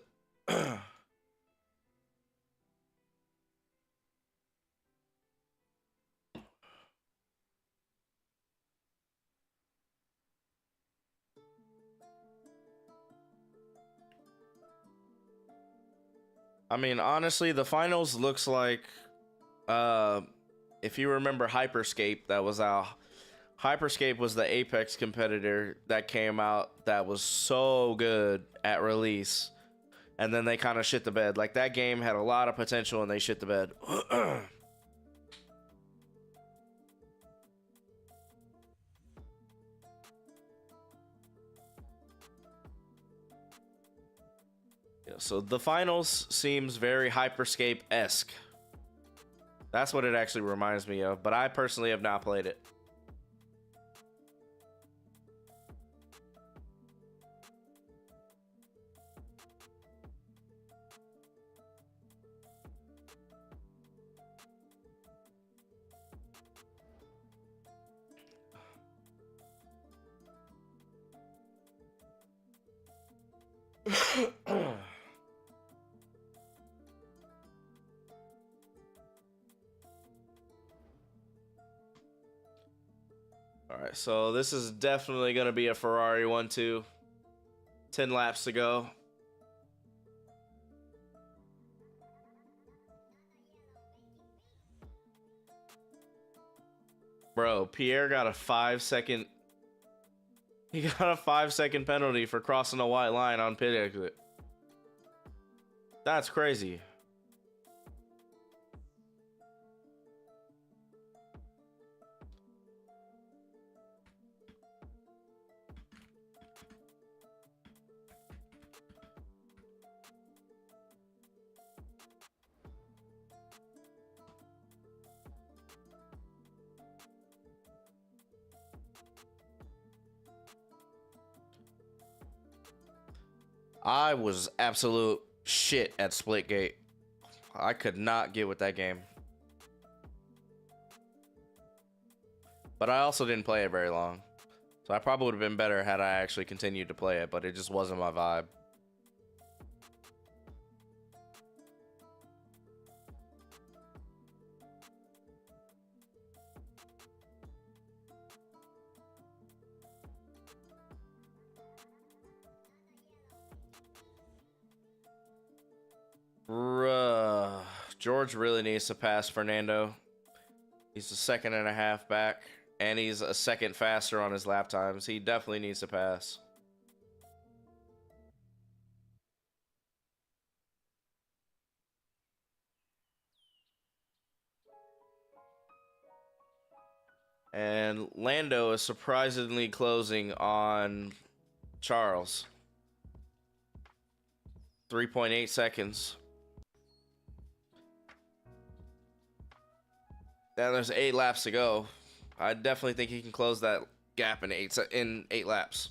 I mean, honestly, the finals looks like, if you remember Hyperscape, Hyperscape was the Apex competitor that came out that was so good at release, and then they kind of shit the bed. Like, that game had a lot of potential and they shit the bed. Yeah, so the finals seems very Hyperscape-esque. That's what it actually reminds me of, but I personally have not played it. All right, so this is definitely going to be a Ferrari 1-2. 10 laps to go. Bro, Pierre got a 5-second... He got a 5-second penalty for crossing a white line on pit exit. That's crazy. I was absolute shit at Splitgate. I could not get with that game. But I also didn't play it very long. So I probably would have been better had I actually continued to play it, but it just wasn't my vibe. George really needs to pass Fernando. He's a second and a half back, and he's a second faster on his lap times. He definitely needs to pass. And Lando is surprisingly closing on Charles. 3.8 seconds. Now there's 8 laps to go. I definitely think he can close that gap in 8 laps.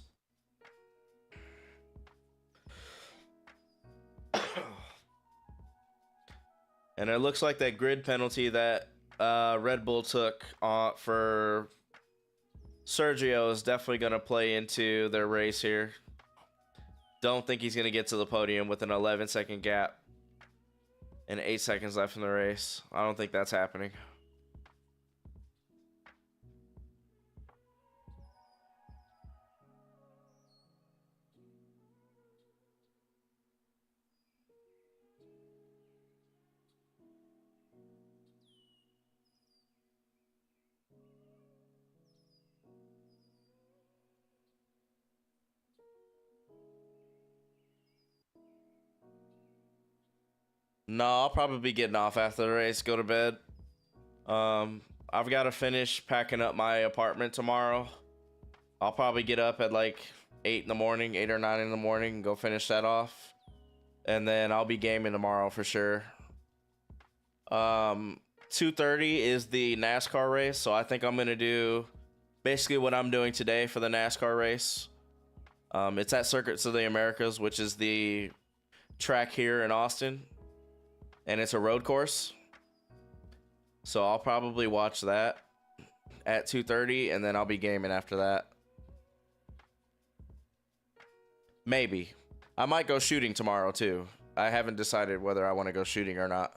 And it looks like that grid penalty that Red Bull took for Sergio is definitely going to play into their race here. Don't think he's going to get to the podium with an 11-second gap and 8 seconds left in the race. I don't think that's happening. No, I'll probably be getting off after the race, go to bed. I've got to finish packing up my apartment tomorrow. I'll probably get up at like 8 in the morning, 8 or 9 in the morning, and go finish that off. And then I'll be gaming tomorrow for sure. 2:30 is the NASCAR race, so I think I'm going to do basically what I'm doing today for the NASCAR race. It's at Circuits of the Americas, which is the track here in Austin. And it's a road course. So I'll probably watch that. at 2:30, and then I'll be gaming after that. Maybe. I might go shooting tomorrow too. I haven't decided whether I want to go shooting or not.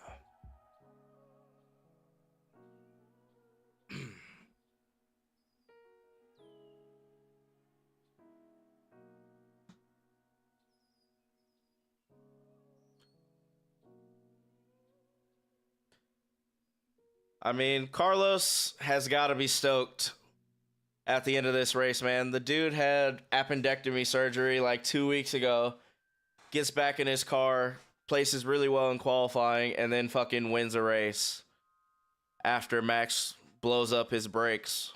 I mean, Carlos has got to be stoked at the end of this race, man. The dude had appendectomy surgery like 2 weeks ago, gets back in his car, places really well in qualifying, and then fucking wins a race after Max blows up his brakes.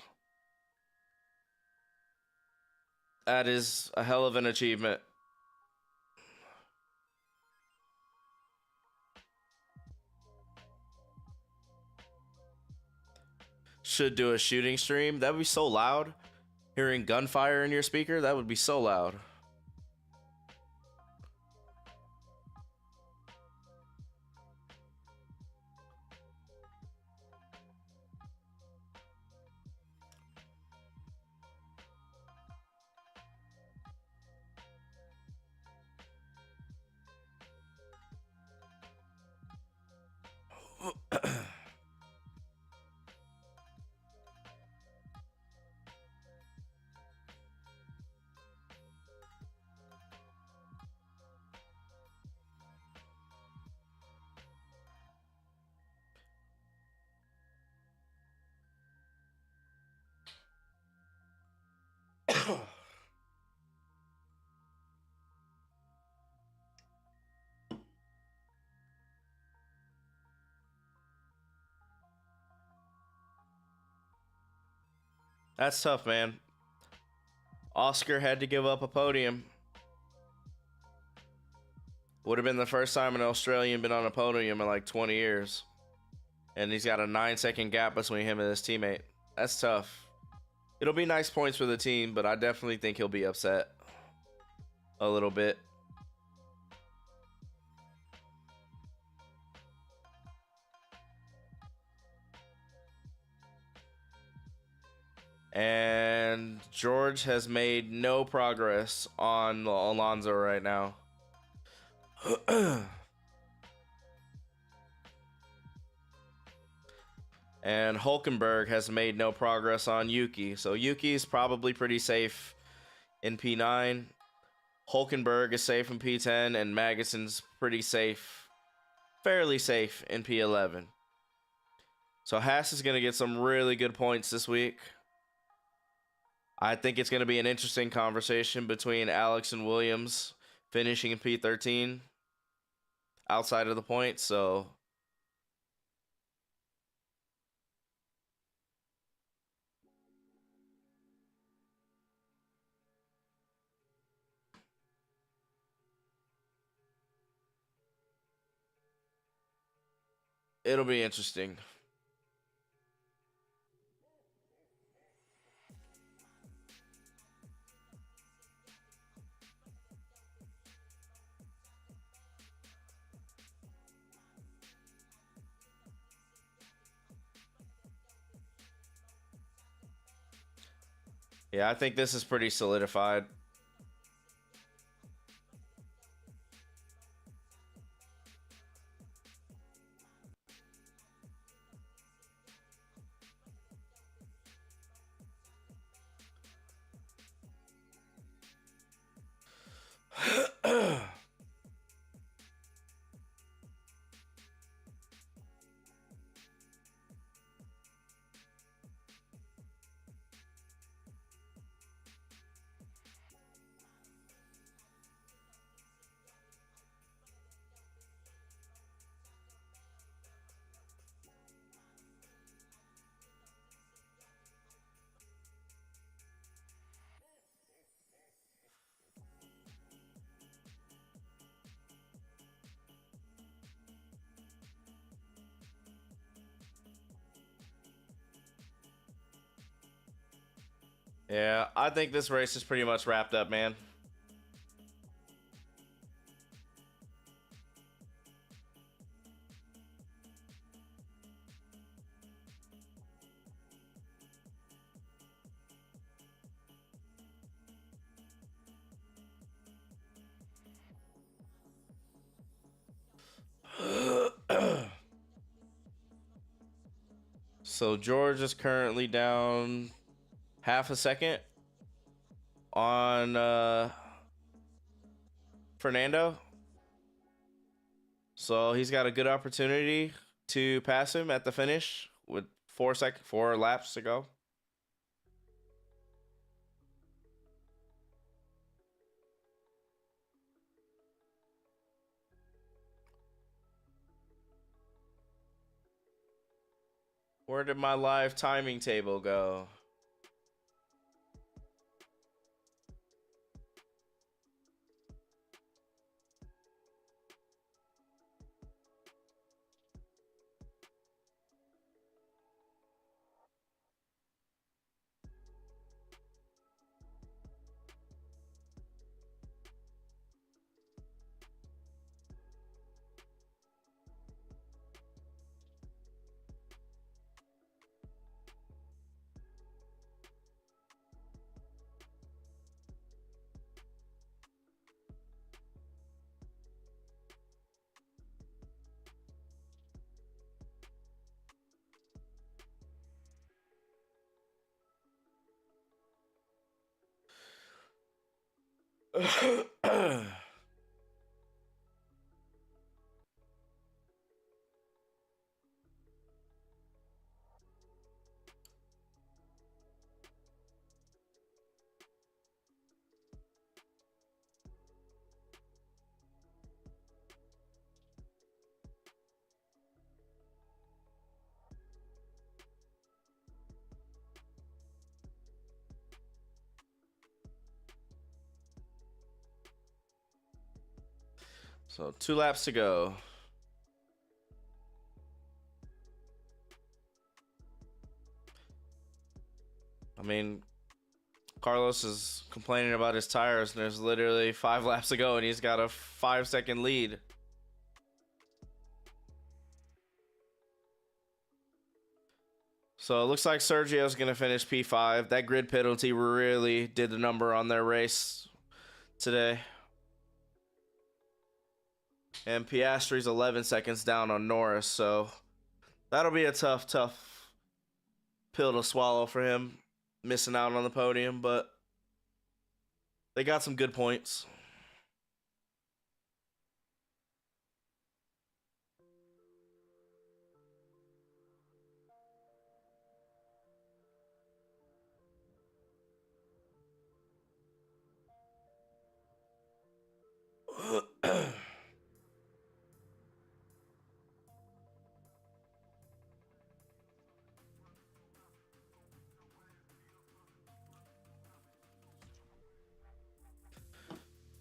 That is a hell of an achievement. Should do a shooting stream. That would be so loud. Hearing gunfire in your speaker, that would be so loud. That's tough, man. Oscar had to give up a podium. Would have been the first time an Australian been on a podium in like 20 years. And he's got a 9-second gap between him and his teammate. That's tough. It'll be nice points for the team, but I definitely think he'll be upset a little bit. And George has made no progress on Alonso right now. And Hulkenberg has made no progress on Yuki. So Yuki's probably pretty safe in P9. Hulkenberg is safe in P10. And Maggesson's pretty safe, fairly safe in P11. So Haas is going to get some really good points this week. I think it's going to be an interesting conversation between Alex and Williams finishing in P13 outside of the points. So it'll be interesting. Yeah, I think this is pretty solidified. Yeah, I think this race is pretty much wrapped up, man. So George is currently down half a second on Fernando. So he's got a good opportunity to pass him at the finish with 4 laps to go. Where did my live timing table go? So 2 laps to go. I mean, Carlos is complaining about his tires, and there's literally 5 laps to go, and he's got a 5-second lead. So it looks like Sergio's going to finish P5. That grid penalty really did the number on their race today. And Piastri's 11 seconds down on Norris, so that'll be a tough pill to swallow for him, missing out on the podium, but they got some good points.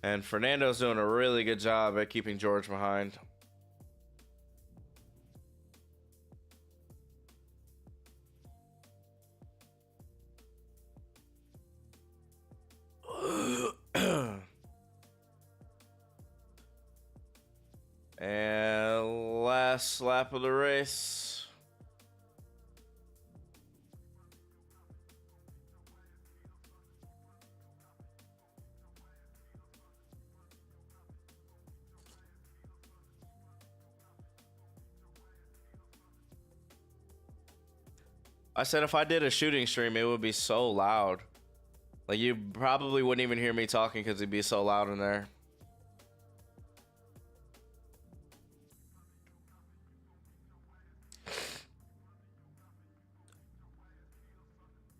And Fernando's doing a really good job at keeping George behind. And last lap of the race. I said if I did a shooting stream, it would be so loud. Like, you probably wouldn't even hear me talking because it'd be so loud in there.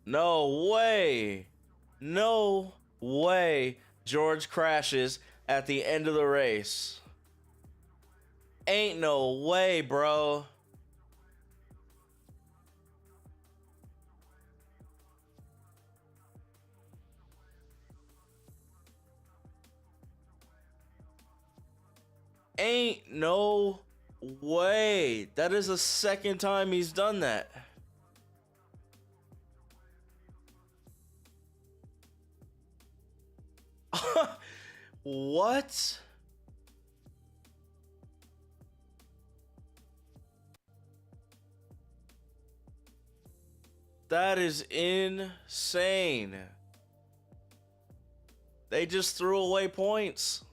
No way. No way George crashes at the end of the race. Ain't no way, bro. Ain't no way. That is the second time he's done that. What? That is insane. They just threw away points.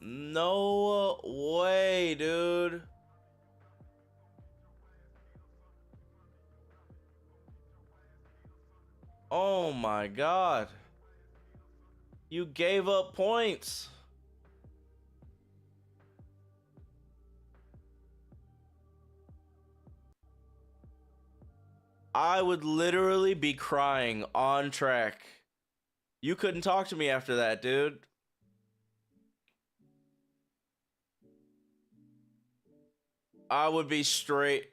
No way, dude. Oh my god. You gave up points. I would literally be crying on track. You couldn't talk to me after that, dude. I would be straight.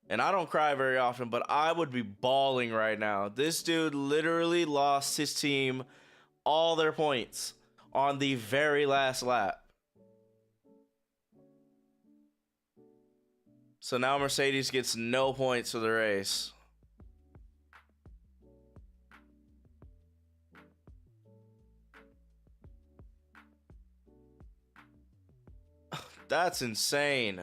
And I don't cry very often, but I would be bawling right now. This dude literally lost his team all their points on the very last lap. So now Mercedes gets no points for the race. That's insane.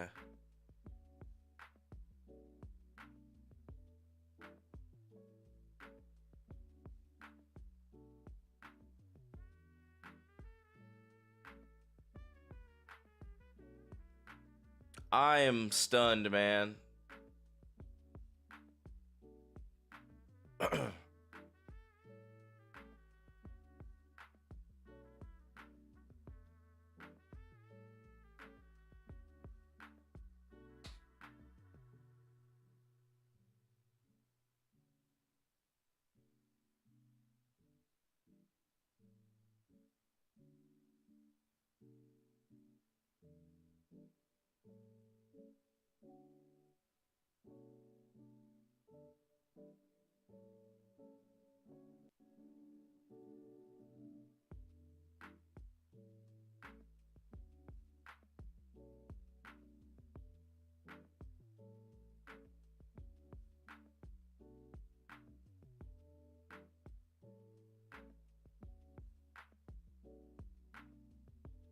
I am stunned, man.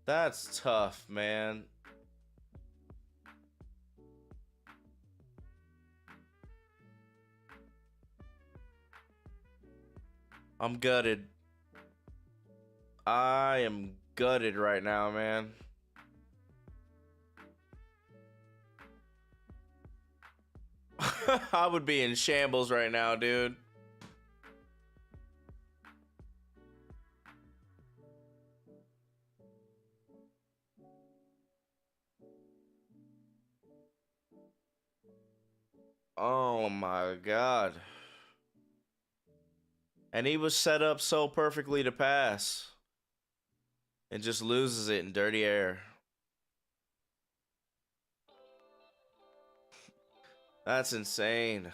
That's tough, man. I'm gutted. I am gutted right now, man. I would be in shambles right now, dude. Oh my god. And he was set up so perfectly to pass. And just loses it in dirty air. That's insane.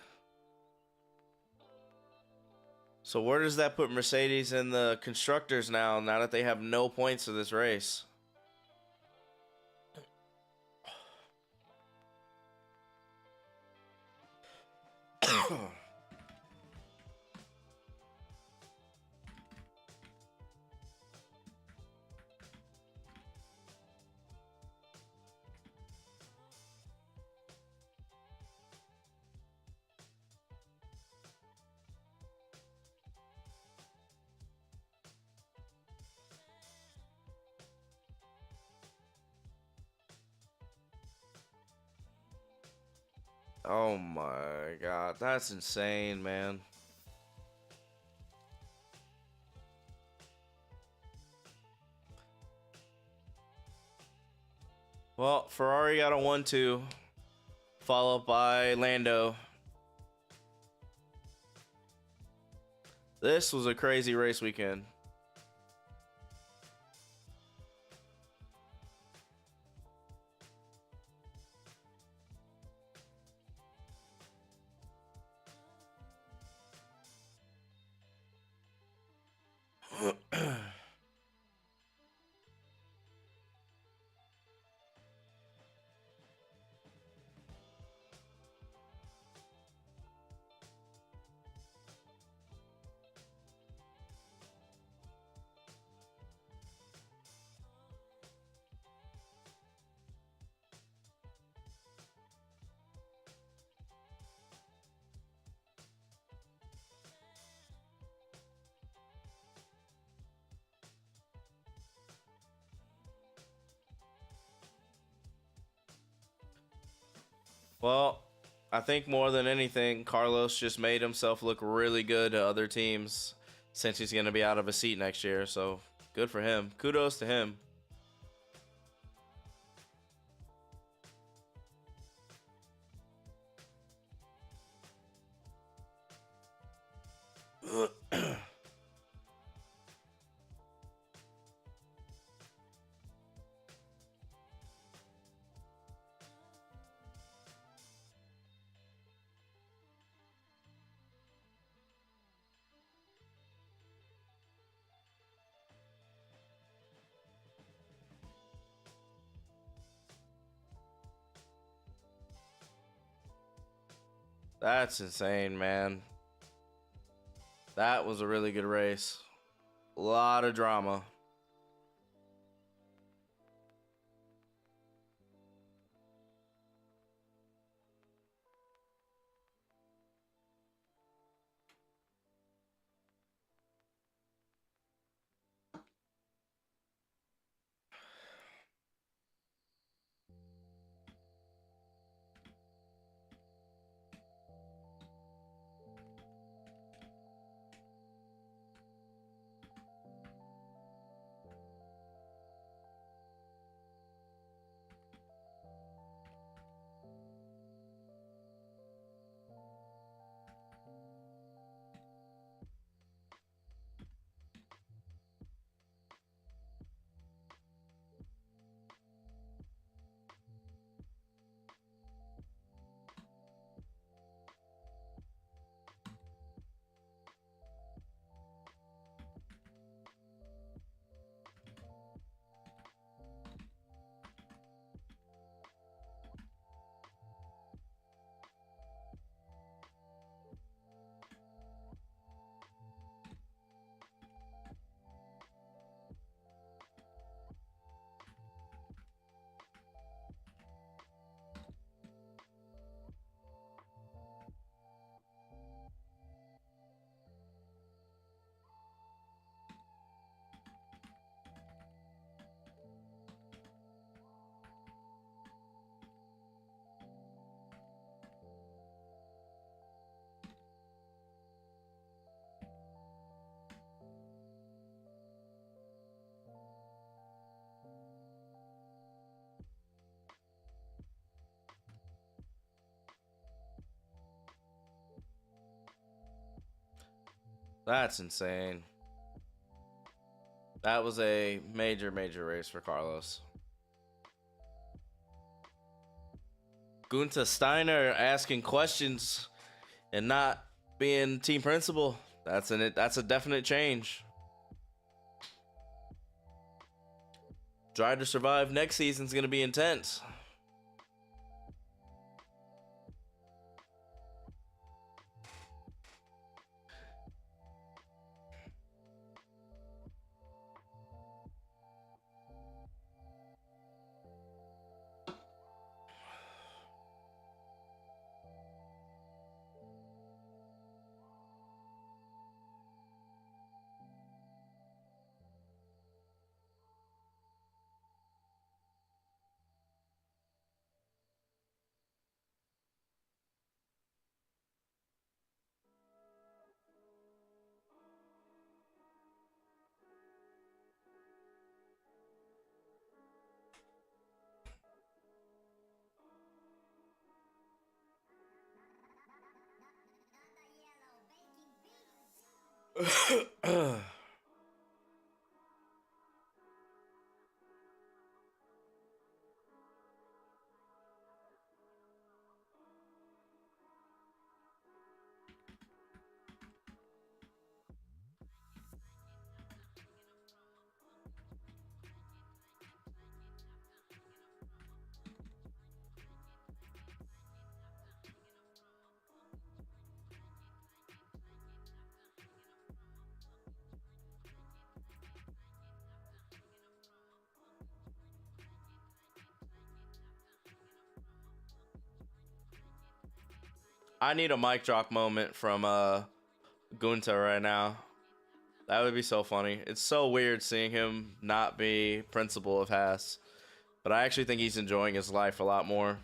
So where does that put Mercedes and the constructors now that they have no points for this race? Oh my god, that's insane, man. Well, Ferrari got a 1-2, followed by Lando. This was a crazy race weekend. Well, I think more than anything, Carlos just made himself look really good to other teams since he's going to be out of a seat next year. So good for him. Kudos to him. That's insane, man. That was a really good race. A lot of drama. That's insane. That was a major, major race for Carlos. Gunther Steiner asking questions and not being team principal. That's a definite change. Drive to Survive next season's gonna be intense. I need a mic drop moment from Gunther right now. That would be so funny. It's so weird seeing him not be principal of Haas. But I actually think he's enjoying his life a lot more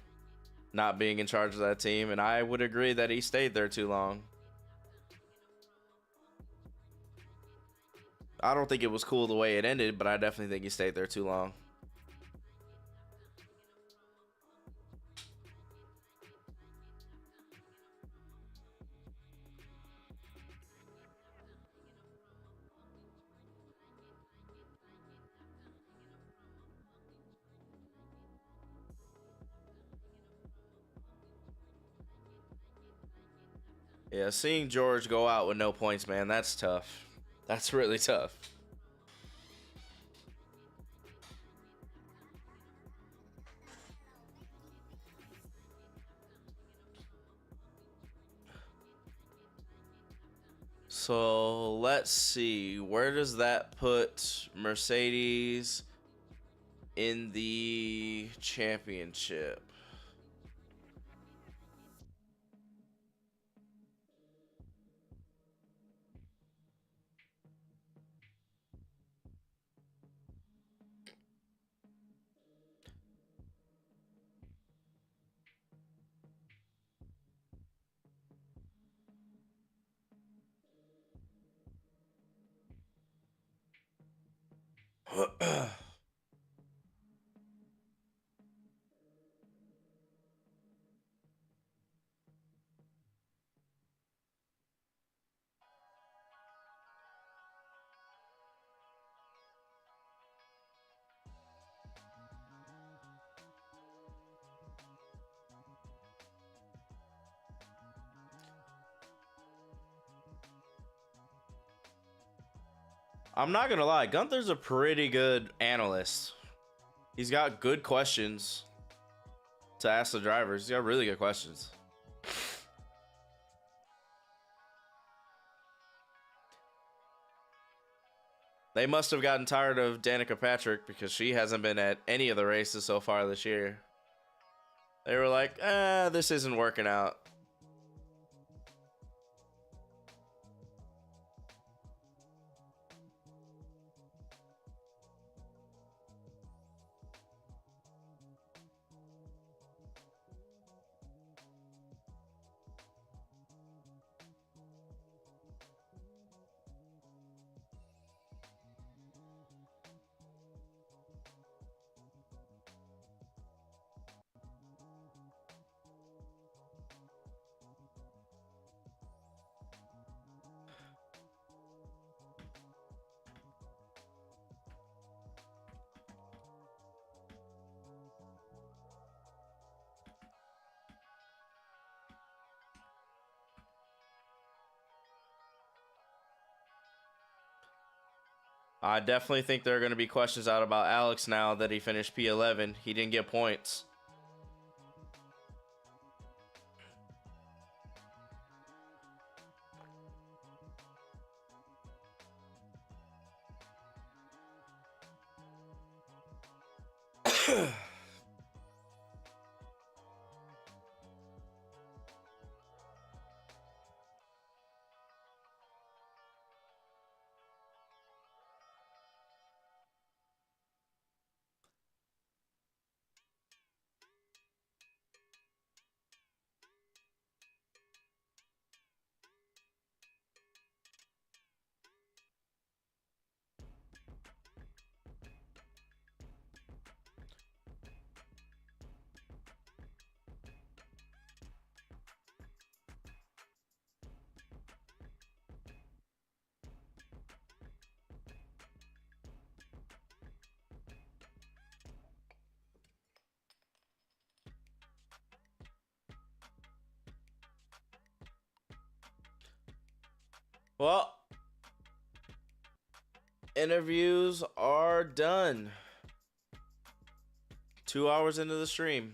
not being in charge of that team, and I would agree that he stayed there too long. I don't think it was cool the way it ended, but I definitely think he stayed there too long. Yeah, seeing George go out with no points, man, that's tough. That's really tough. So let's see. Where does that put Mercedes in the championship? I'm not gonna lie, Gunther's a pretty good analyst. He's got good questions to ask the drivers. He's got really good questions. They must have gotten tired of Danica Patrick because she hasn't been at any of the races so far this year. They were like, this isn't working out. I definitely think there are going to be questions out about Alex now that he finished P11. He didn't get points. Well, interviews are done. 2 hours into the stream.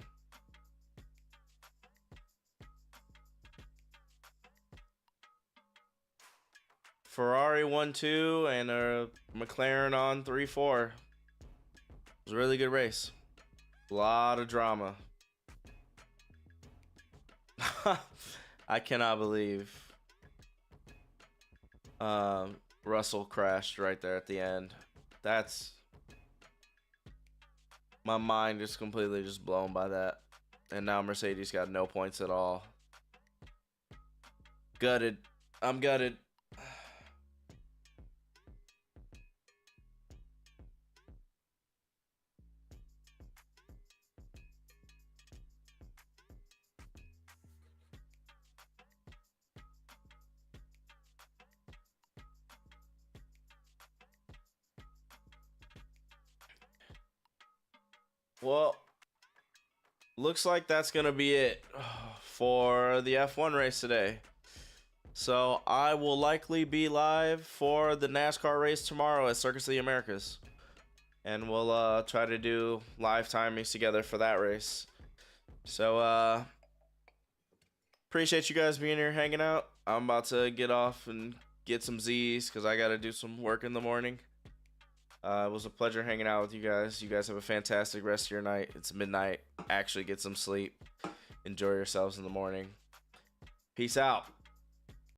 Ferrari 1-2 and a McLaren on 3-4. It was a really good race. A lot of drama. I cannot believe Russell crashed right there at the end. That's... My mind is completely just blown by that. And now Mercedes got no points at all. Gutted. I'm gutted. Well, looks like that's going to be it for the F1 race today. So I will likely be live for the NASCAR race tomorrow at Circus of the Americas. And we'll try to do live timings together for that race. So appreciate you guys being here hanging out. I'm about to get off and get some Z's because I got to do some work in the morning. It was a pleasure hanging out with you guys. You guys have a fantastic rest of your night. It's midnight. Actually get some sleep. Enjoy yourselves in the morning. Peace out.